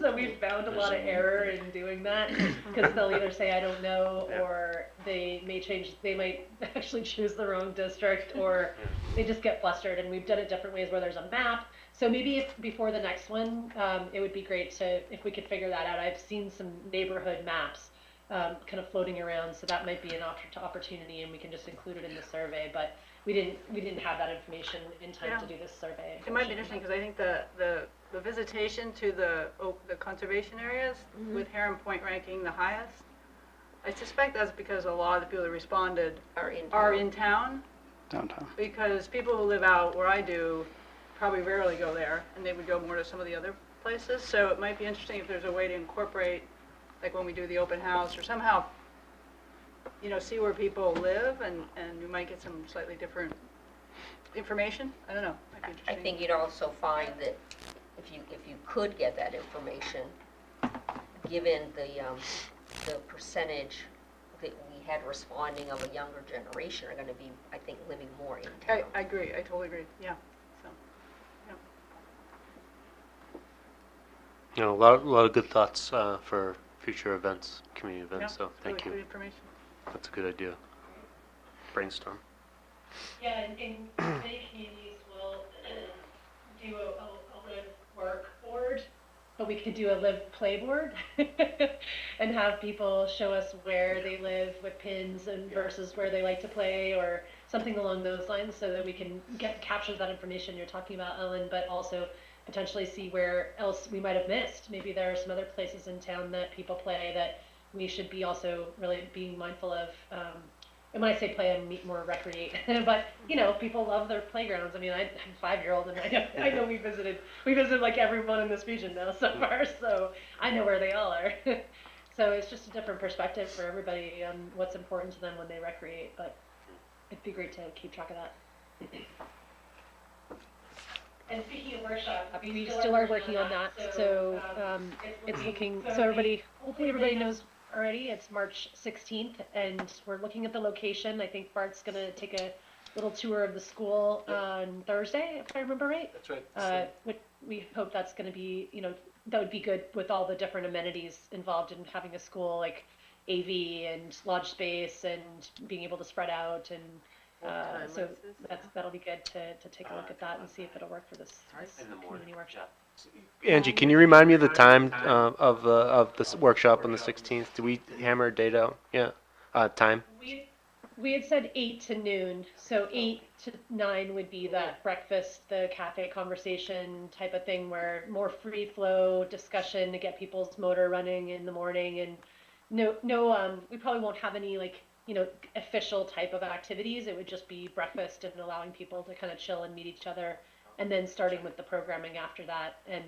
So we found a lot of error in doing that, because they'll either say I don't know, or they might actually choose the wrong district, or they just get flustered. And we've done it different ways where there's a map. So maybe if before the next one, it would be great if we could figure that out. I've seen some neighborhood maps kind of floating around, so that might be an opportunity, and we can just include it in the survey. But we didn't have that information in time to do this survey. It might be interesting, because I think the visitation to the conservation areas, with Heron Point ranking the highest, I suspect that's because a lot of the people that responded are in town. Downtown. Because people who live out where I do probably rarely go there, and they would go more to some of the other places. So it might be interesting if there's a way to incorporate, like when we do the open house, or somehow, see where people live, and you might get some slightly different information. I don't know. Might be I interesting. think you'd also find that if you could get that information, given the percentage that we had responding of a younger generation are going to be, I think, living more in town. I agree. I totally agree. Yeah. So, You know, a lot of good thoughts for future events, community events. So thank really you. good information. That's a good idea. Brainstorm. Yeah, and many communities will do a live work board, but we could do a live play board and have people show us where they live with pins and versus where they like to play, or something along those lines, so that we can capture that information you're talking about, Ellen, but also potentially see where else we might have missed. Maybe there are some other places in town that people play that we should be also really being mindful of. And when I say play, I mean more recreate. But people love their playgrounds. I mean, I'm a 5-year-old, and I know we visited like everyone in this region now so far, so I know where they all are. So it's just a different perspective for everybody on what's important to them when they recreate. But it'd be great to keep track of that. And speaking of workshops, we still are working on that. So it's looking, so hopefully everybody knows already. It's March 16th, and we're looking at the location. I think Bart's going to take a little tour of the school on Thursday, if I remember right. That's right. We hope that's going to be, that would be good with all the different amenities involved in having a school, like AV and lodge space and being able to spread out, and so that'll be good to take a look at that and see if it'll work for this community workshop. Angie, can you remind me of the time of this workshop on the 16th? Do we hammer a date out? Yeah, time. We had said 8 to noon, so 8 to 9 would be that breakfast, the cafe conversation type of thing, where more free flow discussion to get people's motor running in the morning, and we probably won't have any official type of activities. It would just be breakfast and allowing people to kind of chill and meet each other, and then starting with the programming after that. And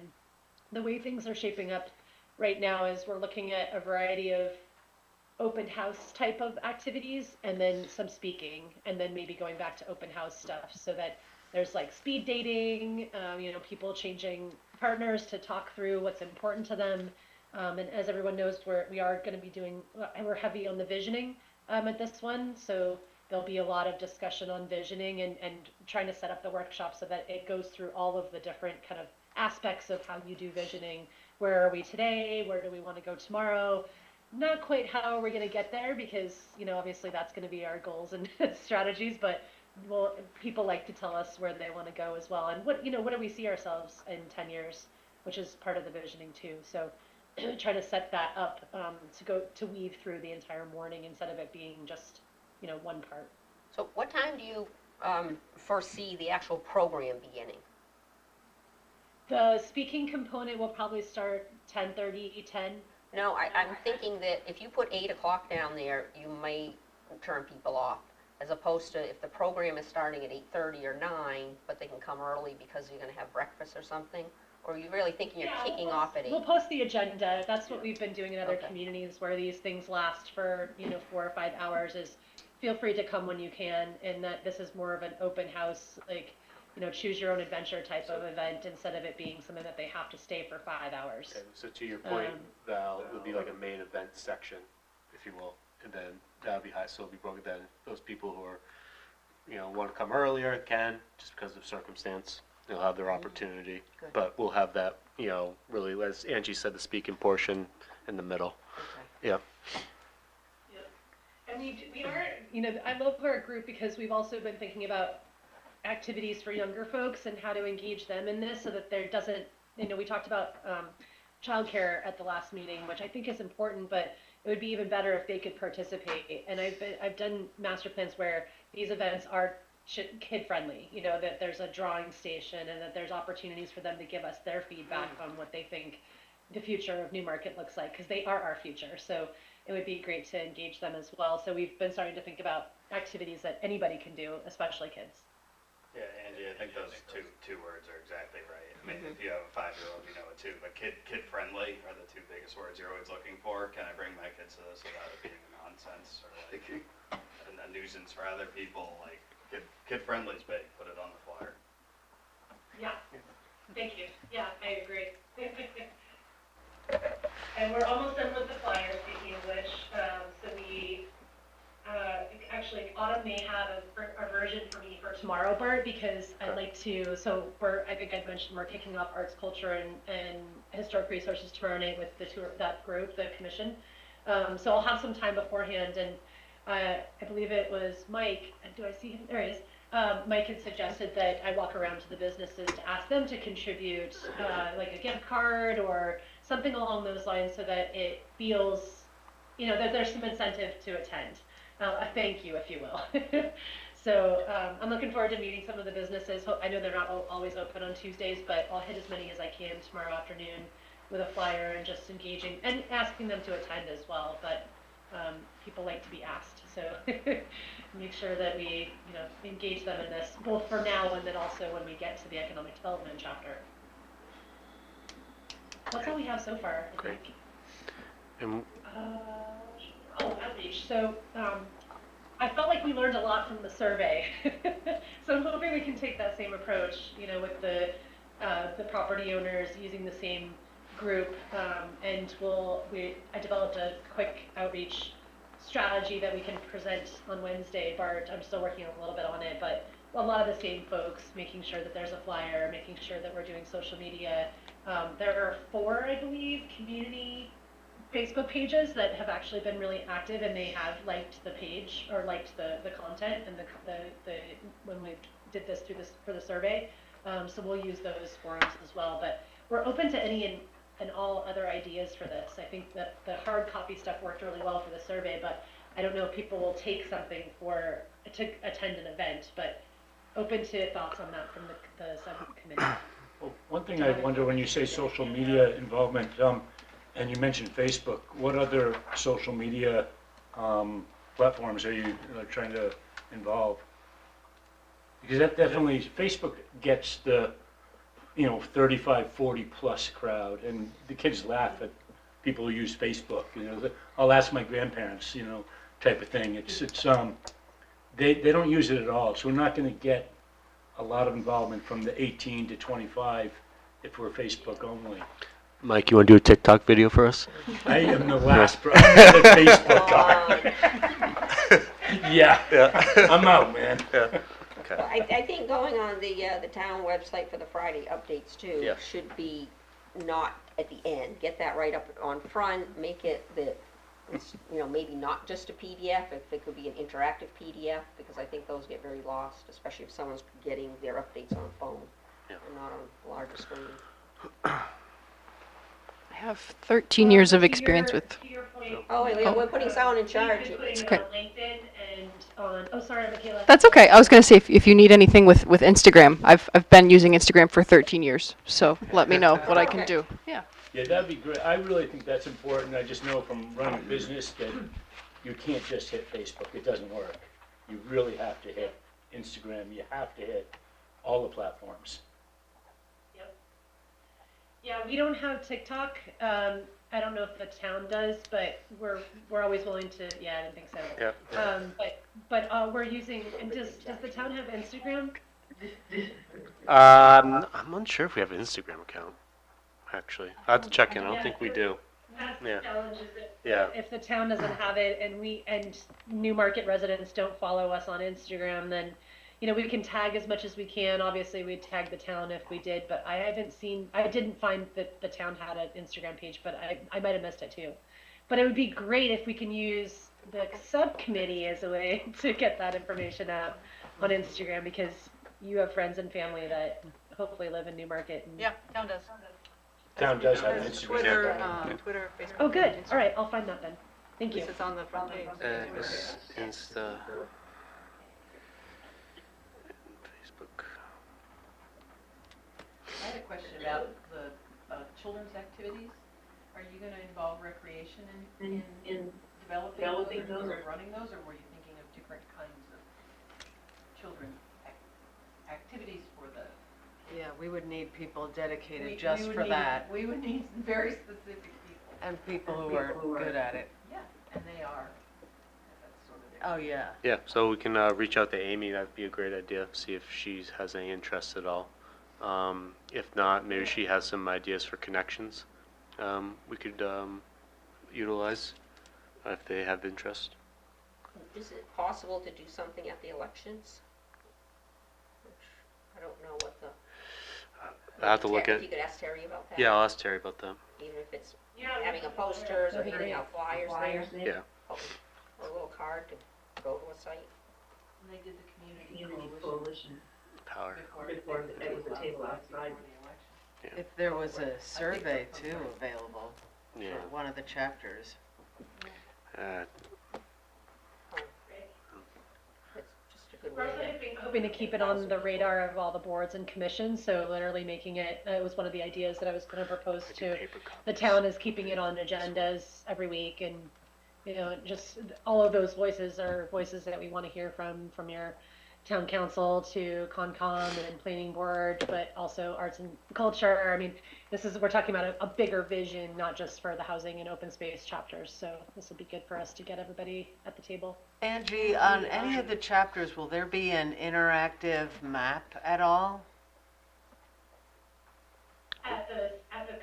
the way things are shaping up right now is we're looking at a variety of open house type of activities, and then some speaking, and then maybe going back to open house stuff, so that there's like speed dating, people changing partners to talk through what's important to them. And as everyone knows, we are going to be we're heavy on the visioning at this one, so there'll be a lot of discussion on visioning and trying to set up the workshop so that it goes through all of the different kind of aspects of how you do visioning. Where are we today? Where do we want to go tomorrow? Not quite how are we going to get there, because, obviously that's going to be our goals and strategies, but people like to tell us where they want to go as well. And what do we see ourselves in 10 years, which is part of the visioning too. So try to set that up to weave through the entire morning instead of it being just, one part. So what time do you foresee the actual program beginning? The speaking component will probably start 10:30, 10. No, I'm thinking that if you put 8 o'clock down there, you may turn people off, as opposed to if the program is starting at 8:30 or 9, but they can come early because you're gonna have breakfast or something? Or are you really thinking you're kicking off at 8? We'll post the agenda. That's what we've been doing in other Okay. communities where these things last for, 4 or 5 hours is feel free to come when you can, and that this is more of an open house, like, choose your own adventure type of event instead of it being something that they have to stay for 5 hours. Okay, so to your point, Um, Val, it would be like a main event section, if you will, and then that would be high, so it'll be broken down. Those people who are, want to come earlier can, just because of circumstance, they'll have their opportunity. Good. But we'll have that, really, as Angie said, the speaking portion in the middle. Okay. Yeah. And we are, I love our group because we've also been thinking about activities for younger folks and how to engage them in this so that there doesn't, we talked about childcare at the last meeting, which I think is important, but it would be even better if they could participate. And I've done master plans where these events are kid friendly, that there's a drawing station and that there's opportunities for them to give us their feedback on what they think the future of Newmarket looks like, because they are our future. So it would be great to engage them as well. So we've been starting to think about activities that anybody can do, especially kids. Yeah, Angie, I think those two words are exactly right. I mean, if you have a 5-year-old, you know it too, but kid friendly are the two biggest words you're always looking for. Can I bring my kids to this without it being nonsense or like a nuisance for other people? Like kid friendly is big. Put it on the flyer. Yeah, thank you. Yeah, I agree. And we're almost done with the flyer, speaking of which, so we, actually, Autumn may have a version for me for tomorrow, Bart, because I'd like to, so I think I mentioned we're kicking off arts, culture, and historic resources tomorrow night with that group, the commission. So I'll have some time beforehand, and I believe it was Mike, do I see him? There he is. Mike had suggested that I walk around to the businesses to ask them to contribute, like a gift card or something along those lines so that it feels, that there's some incentive to attend. A thank you, if you will. So I'm looking forward to meeting some of the businesses. I know they're not always open on Tuesdays, but I'll hit as many as I can tomorrow afternoon with a flyer and just engaging and asking them to attend as well. But people like to be asked, so make sure that we, engage them in this, both for now and then also when we get to the economic development chapter. That's all we have so far, I Great. think. And Outreach. So I felt like we learned a lot from the survey. So I'm hoping we can take that same approach, with the property owners using the same group, and I developed a quick outreach strategy that we can present on Wednesday. Bart, I'm still working a little bit on it, but a lot of the same folks, making sure that there's a flyer, making sure that we're doing social media. There are 4, I believe, community Facebook pages that have actually been really active, and they have liked the page or liked the content and the when we did this for the survey. So we'll use those forums as well, but we're open to any and all other ideas for this. I think that the hard copy stuff worked really well for the survey, but I don't know if people will take something to attend an event, but open to thoughts on that from the subcommittee. Well, one thing I wonder when you say social media involvement, and you mentioned Facebook, what other social media platforms are you trying to involve? Because that definitely, Facebook gets the 35, 40 plus crowd, and the kids laugh at people who use Facebook. I'll ask my grandparents, type of thing. They don't use it at all, so we're not going to get a lot of involvement from the 18 to 25 if we're Facebook only. Mike, you want to do a TikTok video for us? I am the last. I'm the Facebook guy. Yeah, I'm out, man. Yeah. Okay. Well, I think going on the town website for the Friday updates too Yeah. should be not at the end. Get that right up on front. Make it that it's, maybe not just a PDF. If it could be an interactive PDF, because I think those get very lost, especially if someone's getting their updates on a phone Yeah. and not on a larger screen. I have 13 years of experience with. To your point, Oh, yeah, we're putting someone in charge. you could put it Okay. on LinkedIn and on, oh, sorry, Michaela. That's okay. I was gonna say if you need anything with Instagram, I've been using Instagram for 13 years, so let me know what I can do. Yeah. Yeah, that'd be great. I really think that's important. I just know from running a business that you can't just hit Facebook. It doesn't work. You really have to hit Instagram. You have to hit all the platforms. Yep. Yeah, we don't have TikTok. I don't know if the town does, but we're always willing to. Yeah, I didn't think so. Yeah. But we're using. And does the town have Instagram? I'm unsure if we have an Instagram account. Actually, I have to check in. I don't think we do. That's Yeah. the challenge is that Yeah. if the town doesn't have it and Newmarket residents don't follow us on Instagram, then we can tag as much as we can. Obviously, we'd tag the town if we did, but I didn't find that the town had an Instagram page, but I might have missed it too. But it would be great if we can use the subcommittee as a way to get that information out on Instagram, because you have friends and family that hopefully live in Newmarket. And, Yeah, town does. Town does have an There's Instagram. Twitter, Facebook. Oh, good. All right, I'll find that then. Thank you. It's on the front page. Insta. Facebook. I had a question about the children's activities. Are you gonna involve recreation in developing those or running those, or were you thinking of different kinds of children activities for the? Yeah, we would need people dedicated we just would for need- that, We would need some very specific people. and people who are good at it. Yeah, and they are. That's sort of their. Oh, yeah. Yeah, so we can reach out to Amy. That'd be a great idea. See if she has any interest at all. If not, maybe she has some ideas for connections we could utilize if they have interest. Is it possible to do something at the elections? I don't know what the. I have to look If at. you could ask Terry about that. Yeah, I'll ask Terry about that. Even if it's having a posters or That'd be handing great. out flyers there. Yeah. Or a little card to go to a site. And they did the community coalition Power. before it was a table outside. If there was a survey too available Yeah. for one of the chapters. Uh, It's just a good We're way also to. hoping to keep it on the radar of all the boards and commissions, so literally making it, it was one of the ideas that I was going to propose to the town, is keeping it on agendas every week, and just all of those voices are voices that we want to hear from your town council to Concom and planning board, but also arts and culture. I mean, we're talking about a bigger vision, not just for the housing and open space chapters, so this will be good for us to get everybody at the table. Angie, on any of the chapters, will there be an interactive map at all? At the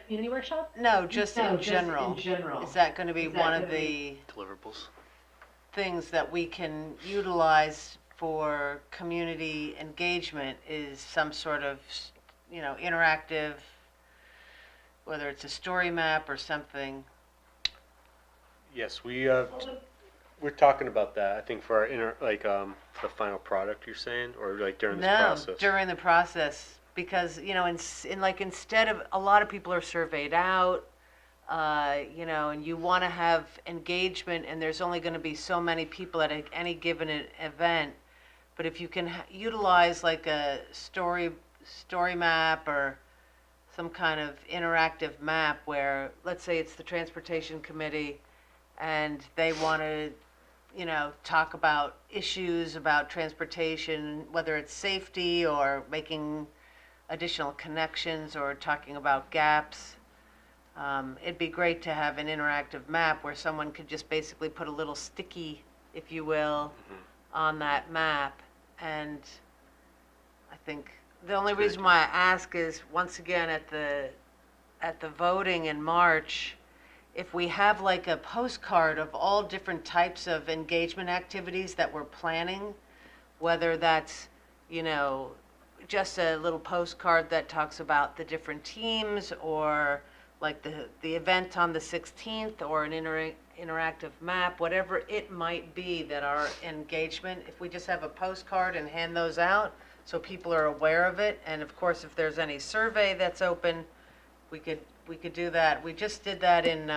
community workshop? No, just in general. Is that going to be one of the deliverables. things that we can utilize for community engagement, is some sort of, interactive, whether it's a story map or something? Yes, we're talking about that. I think for our the final product you're saying, or like during this process. No, during the process, because, instead of, a lot of people are surveyed out, and you want to have engagement, and there's only going to be so many people at any given event. But if you can utilize like a story map or some kind of interactive map where, let's say it's the Transportation Committee, and they want to, talk about issues about transportation, whether it's safety or making additional connections or talking about gaps. It'd be great to have an interactive map where someone could just basically put a little sticky, if you will, on that map. And I think the only reason why I ask is, once again, at the voting in March, if we have like a postcard of all different types of engagement activities that we're planning, whether that's, just a little postcard that talks about the different teams, or like the event on the 16th, or an interactive map, whatever it might be, that our engagement, if we just have a postcard and hand those out so people are aware of it. And of course, if there's any survey that's open, we could do that. We just did that in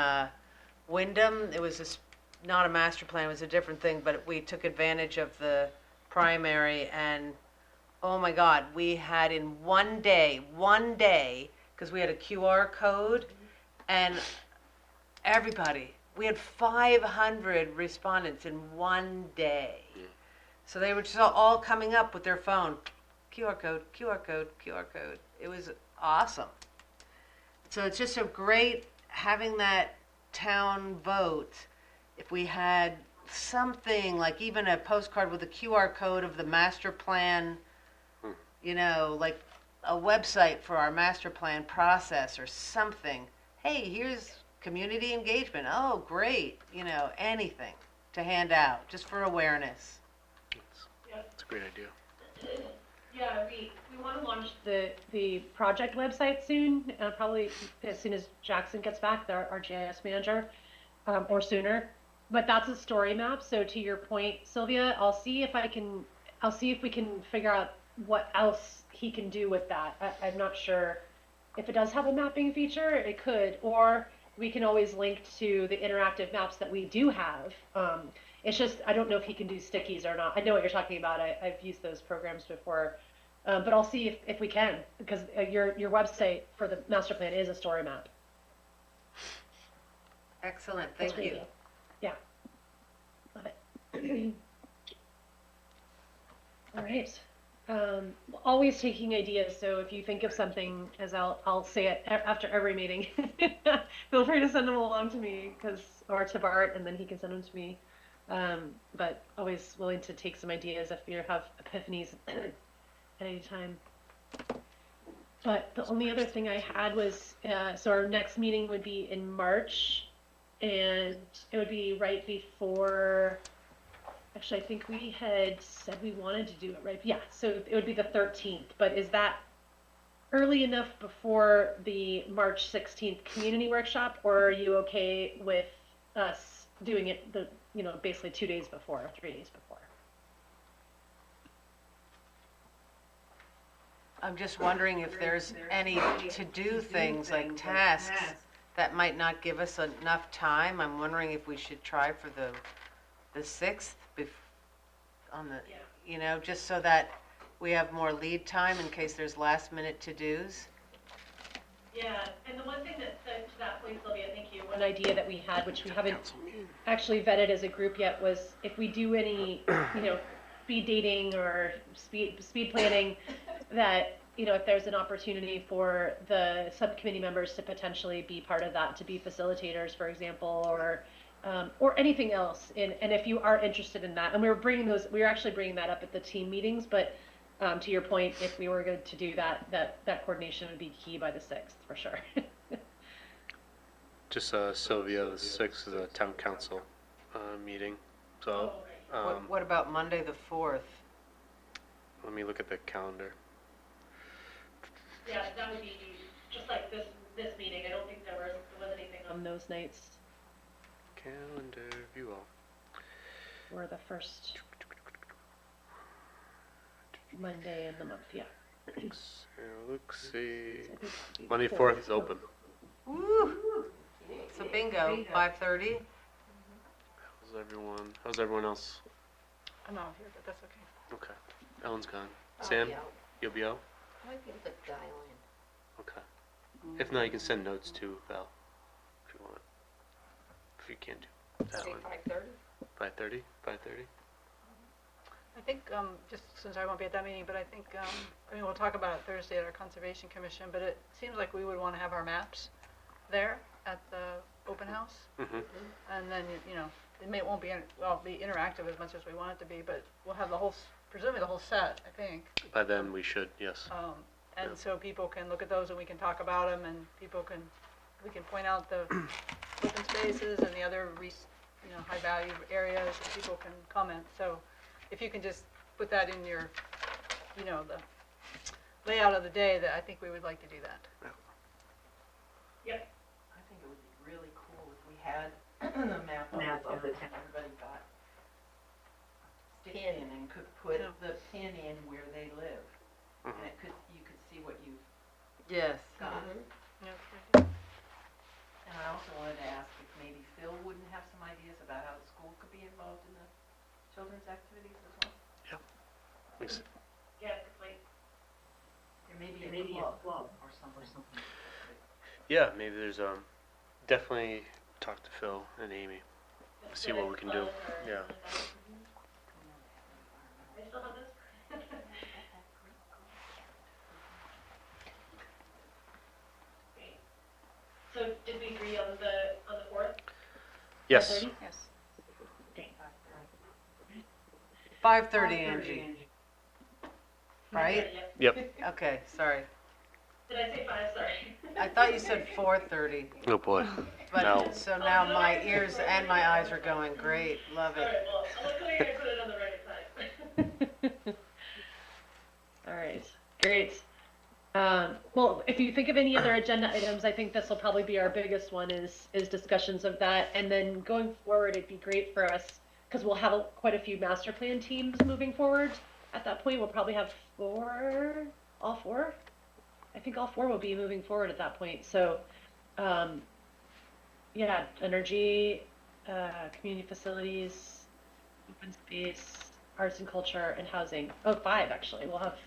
Wyndham. It was not a master plan, it was a different thing, but we took advantage of the primary and, oh my God, we had in one day, because we had a QR code and everybody, we had 500 respondents in one day. So they were just all coming up with their phone, QR code, QR code, QR code. It was awesome. So it's just so great having that town vote. If we had something like even a postcard with a QR code of the master plan, you know, like a website for our master plan process or something. Hey, here's community engagement. Oh, great. You know, anything to hand out just for awareness. That's a great idea. Yeah, we want to launch the project website soon, probably as soon as Jackson gets back, our GIS manager, or sooner. But that's a story map. So to your point, Sylvia, I'll see if we can figure out what else he can do with that. I'm not sure if it does have a mapping feature. It could, or we can always link to the interactive maps that we do have. It's just, I don't know if he can do stickies or not. I know what you're talking about. I've used those programs before. But I'll see if we can, because your website for the master plan is a story map. Excellent. That's Thank you. great. Yeah. Love it. All right. Always taking ideas. So if you think of something, as I'll say it after every meeting, feel free to send them along to me, or to Bart, and then he can send them to me. But always willing to take some ideas if you have epiphanies at any time. But the only other thing I had was, so our next meeting would be in March, and it would be right before, actually I think we had said we wanted to do it right, yeah, so it would be the 13th, but is that early enough before the March 16th community workshop, or are you okay with us doing it basically 2 days before or 3 days before? I'm just wondering if there's any to-do things like tasks that might not give us enough time. I'm wondering if we should try for the 6th just so that we have more lead time in case there's last minute to-dos. Yeah, and the one thing to that point, Sylvia, thank you, one idea that we had, which we haven't actually vetted as a group yet, was if we do any, speed dating or speed planning, that, if there's an opportunity for the subcommittee members to potentially be part of that, to be facilitators, for example, or anything else. And if you are interested in that, and we were actually bringing that up at the team meetings, but to your point, if we were going to do that coordination would be key by the 6th, for sure. Just Sylvia, the 6th is a town council meeting. So What about Monday the 4th? let me look at the calendar. Yeah, that would be just like this meeting. I don't think there was anything on those nights, Calendar view all. or the first Monday in the month, yeah. Let's see. Monday 4th is open. Woo! So bingo, 5:30. How's everyone else? I'm not here, but that's okay. Okay. Ellen's gone. I'll Sam, be out. you'll be out? I might be able to dial in. Okay. If not, you can send notes too, Val, if you want. If you can't do that Say one. 5:30? 5:30? 5:30? I think, just since I won't be at that meeting, but I think, we'll talk about it Thursday at our Conservation Commission, but it seems like we would want to have our maps there at the open house. Mm-hmm. And then, it won't be, be interactive as much as we want it to be, but we'll have presumably the whole set, I think. By then we should, yes. And so people can look at those and we can talk about them, and we can point out the open spaces and the other, high value areas, and people can comment. So if you can just put that in your, the layout of the day, that I think we would like to do that. Yep. I think it would be really cool if we had a map of the town everybody got stick in and could put the pin in where they live. And you could see what you've Yes. got. Mm-hmm. Yeah, And I also wanted to ask if maybe Phil wouldn't have some ideas about how the school could be involved in the children's activities as well? Thanks. Yeah, good point. There may be a club or something. Yeah, maybe there's definitely talk to Phil and Amy. See what we can do. Yeah. I still have this. Great. So did we agree on the 4th? Yes. 5:30? Yes. Great. 5:30, Angie, right? Yep. Yep. Okay, sorry. Did I say 5? Sorry. I thought you said 4:30, Oh boy. but No. so now my ears and my eyes are going, great, love All it. right, well, luckily I put it on the right side. All right, great. Well, if you think of any other agenda items, I think this will probably be our biggest one is discussions of that. And then going forward, it'd be great for us because we'll have quite a few master plan teams moving forward. At that point, we'll probably have all four. I think all 4 will be moving forward at that point. So, yeah, energy, community facilities, open space, arts and culture, and housing. Oh, 5 actually. We'll have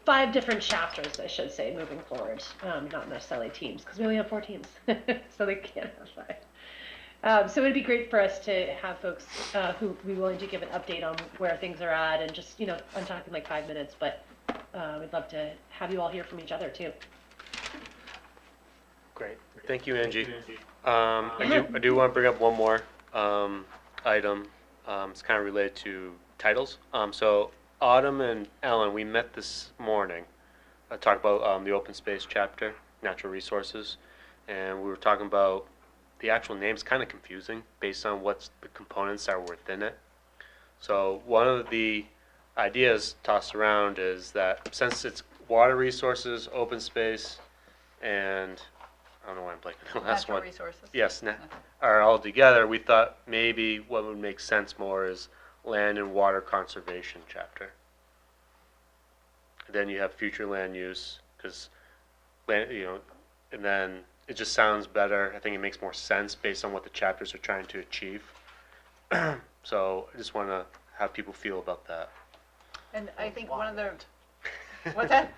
5 different chapters, I should say, moving forward. Not necessarily teams, because we only have 4 teams, so they can't have 5. So it'd be great for us to have folks who would be willing to give an update on where things are at, and just, I'm talking like 5 minutes, but we'd love to have you all hear from each other too. Great. Thank you, Angie. I do want to bring up one more item. It's kind of related to titles. So Autumn and Ellen, we met this morning. Talked about the open space chapter, natural resources, and we were talking about the actual name's kind of confusing based on what's the components that are within it. So one of the ideas tossed around is that since it's water resources, open space, and I don't know why I'm blanking on the last Natural one. resources. Yes, are all together. We thought maybe what would make sense more is land and water conservation chapter. Then you have future land use, because land, and then it just sounds better. I think it makes more sense based on what the chapters are trying to achieve. So I just want to have people feel about that. And I think one of the, what's that?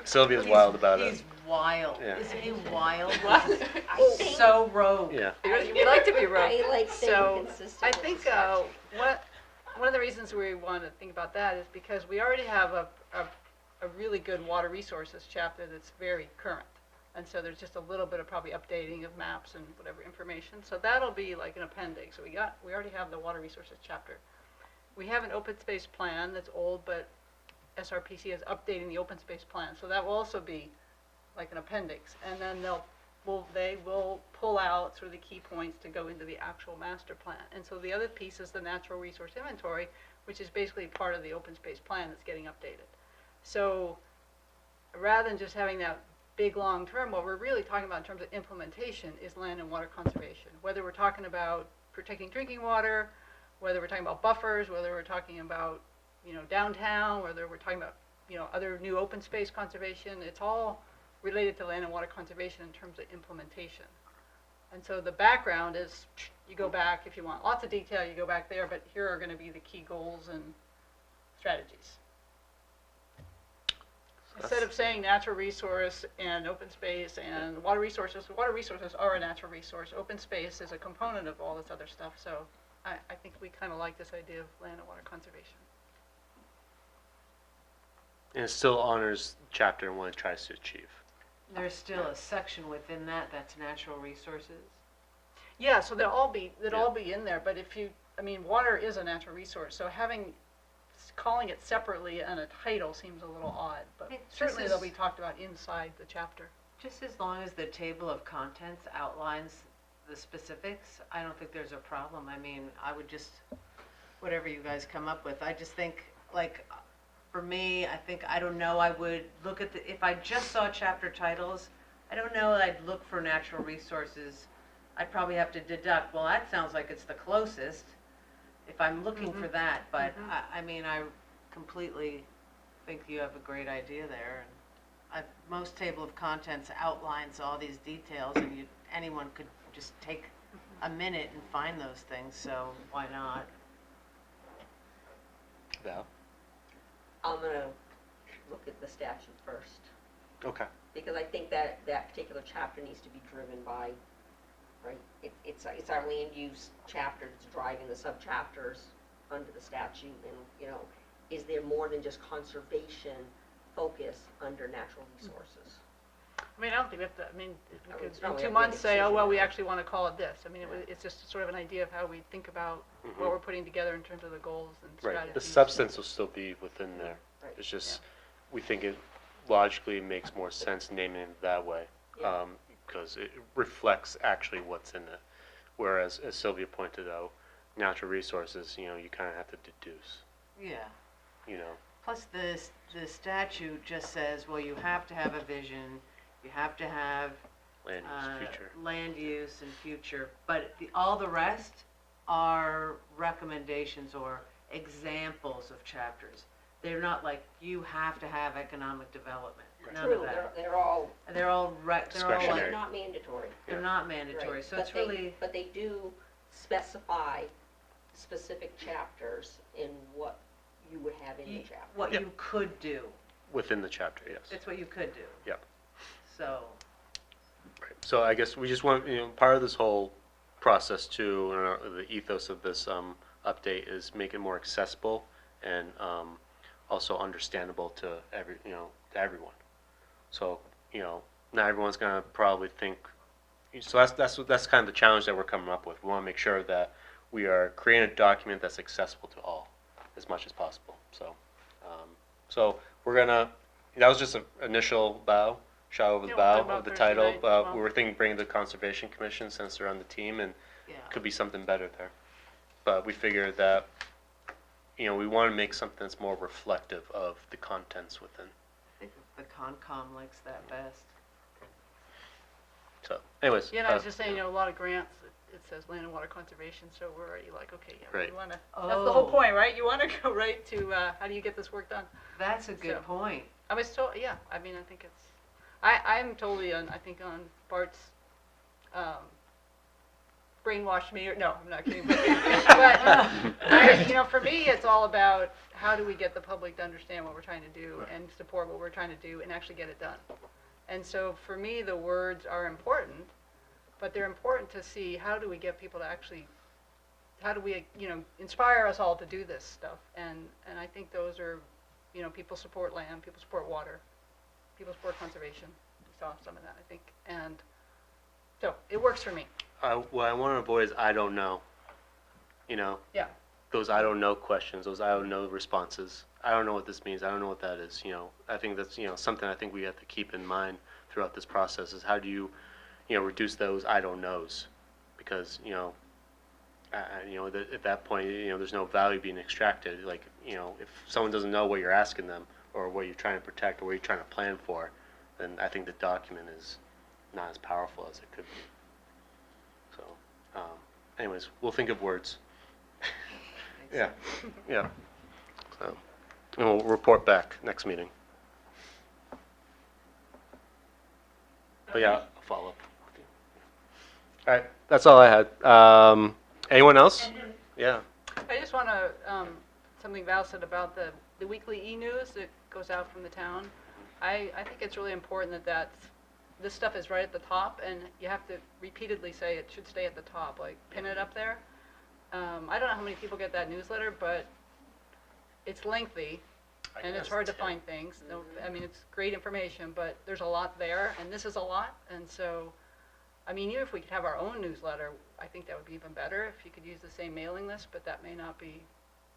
Sylvia's wild about it. He's wild, Yeah. isn't he wild? I think, So rogue. Yeah. We like to be rogue. I like So, staying consistent. I with think the one of the reasons we want to think about that is because we already have a really good water resources chapter that's very current. And so there's just a little bit of probably updating of maps and whatever information. So that'll be like an appendix. So we already have the water resources chapter. We have an open space plan that's old, but SRPC is updating the open space plan. So that will also be like an appendix. And then they will pull out sort of the key points to go into the actual master plan. And so the other piece is the natural resource inventory, which is basically part of the open space plan that's getting updated. So rather than just having that big long term, what we're really talking about in terms of implementation is land and water conservation. Whether we're talking about protecting drinking water, whether we're talking about buffers, whether we're talking about, downtown, whether we're talking about, other new open space conservation, it's all related to land and water conservation in terms of implementation. And so the background is, you go back, if you want lots of detail, you go back there, but here are going to be the key goals and strategies. Instead of saying natural resource and open space and water resources are a natural resource. Open space is a component of all this other stuff. So I think we kind of like this idea of land and water conservation. And it still honors chapter and what it tries to achieve. There's still a section within that that's natural resources. Yeah, so they'll all be in there. But water is a natural resource. So calling it separately on a title seems a little odd. But certainly they'll be talked about inside the chapter. Just as long as the table of contents outlines the specifics, I don't think there's a problem. I would just, whatever you guys come up with, I just think, for me, I don't know, I would look at if I just saw chapter titles, I don't know that I'd look for natural resources. I'd probably have to deduct, well, that sounds like it's the closest, if I'm looking for that, but I completely think you have a great idea there. And most table of contents outlines all these details, and anyone could just take a minute and find those things, so why not? Val? I'm gonna look at the statute first, Okay. because I think that that particular chapter needs to be driven by, right? It's our land use chapter that's driving the sub-chapters under the statute, and, you know, is there more than just conservation focus under natural resources? I mean, I don't think we have to, I mean, we I could, mean, no, in we 2 have to make a months say, oh, decision well, on we it. actually want to call it this. I mean, it's just sort of an idea of how we think about what we're putting together in terms of the goals and strategies. Right, the substance will still be within there. Right. It's just, we think it logically makes more sense naming it that way, Yeah. because it reflects actually what's in it. Whereas, as Sylvia pointed out, natural resources, you know, you kind of have to deduce, Yeah. you know. Plus, the statute just says, well, you have to have a vision, you have to have Land use, future. land use and future, but all the rest are recommendations or examples of chapters. They're not like, you have to have economic development, none True, of that. they're all, They're all Discretionary. they're not mandatory. they're not mandatory, Right, so but it's they- really, But they do specify specific chapters in what you would have in the chapter. what Yep. you could do, Within the chapter, yes. it's what you could do. Yep. So, Right. So I guess we just want, you know, part of this whole process too, and the ethos of this update is make it more accessible and also understandable to to everyone. So, you know, not everyone's gonna probably think. So that's kind of the challenge that we're coming up with. We want to make sure that we are creating a document that's accessible to all as much as possible. So we're gonna. That was just an initial shot over the Yeah, we'll talk bow about of the Thursday title. night as well. We were thinking bring the Conservation Commission since they're on the team, and yeah. could be something better there. But we figured that, you know, we want to make something that's more reflective of the contents within. I think the Concom likes that best. So, anyways. Yeah, and I was just saying, you know, a lot of grants, it says land and water conservation, so we're already like, okay, yeah, Right. we want to, that's the whole Oh. point, right? You want to go right to, how do you get this work done? That's a good So- point. I was told, yeah, I mean, I think it's, I'm totally on, I think on Bart's, brainwash me, or, no, I'm not kidding, but, you know, for me, it's all about how do we get the public to understand what we're trying to do and support what we're trying to do and actually get it done. And so for me, the words are important, but they're important to see how do we get people to actually, how do we, you know, inspire us all to do this stuff. And I think those are, you know, people support land, people support water, people support conservation. We saw some of that, I think. And so it works for me. What I want to avoid is I don't know. You know? Yeah. Those I don't know questions, those I don't know responses. I don't know what this means. I don't know what that is. You know, I think that's, you know, something I think we have to keep in mind throughout this process is how do you, you know, reduce those I don't knows, because you know, at that point, you know, there's no value being extracted. Like, you know, if someone doesn't know what you're asking them or what you're trying to protect or what you're trying to plan for, then I think the document is not as powerful as it could be. So, anyways, we'll think of words. Yeah, yeah. So, and we'll report back next meeting. But yeah, I'll follow up with you. All right, that's all I had. Anyone else? Yeah. I just want to, something Val said about the weekly e-news that goes out from the town. I think it's really important that this stuff is right at the top, and you have to repeatedly say it should stay at the top, like pin it up there. I don't know how many people get that newsletter, but it's lengthy, and it's hard to find things. No, I mean, it's great information, but there's a lot there, and this is a lot, and so, I mean, even if we could have our own newsletter, I think that would be even better if you could use the same mailing list, but that may not be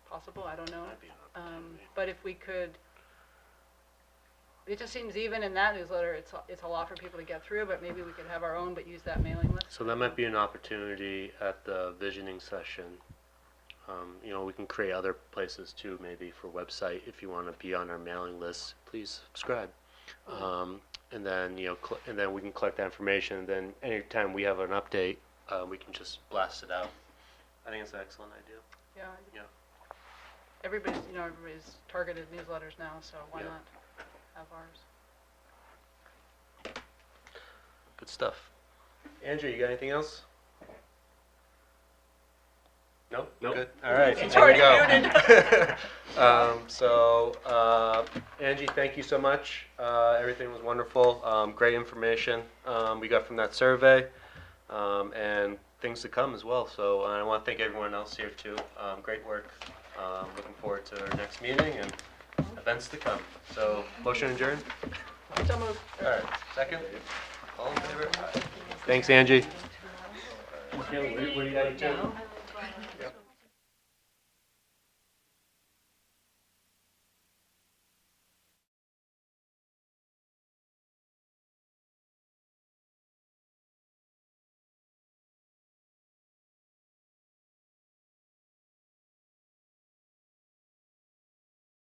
possible, I don't know. That'd be an opportunity. But if we could, it just seems even in that newsletter, it's a lot for people to get through, but maybe we could have our own, but use that mailing list. So that might be an opportunity at the visioning session. You know, we can create other places too, maybe for website. If you want to be on our mailing list, please subscribe. And then, you know, and then we can collect that information. And then anytime we have an update, we can just blast it out. I think it's an excellent idea. Yeah. Yeah. Everybody's targeted newsletters now, so why Yeah. not have ours? Good stuff. Andrew, you got anything else? No? Good. All right. It's there we already go. Angie, thank you so much. Everything was wonderful. Great information we got from that survey, and things to come as well. So I want to thank everyone else here too. Great work. Looking forward to our next meeting and events to come. So motion adjourned. So moved. All right. Second. All in favor? Thanks, Angie. Okay, what do you got to do? Yep.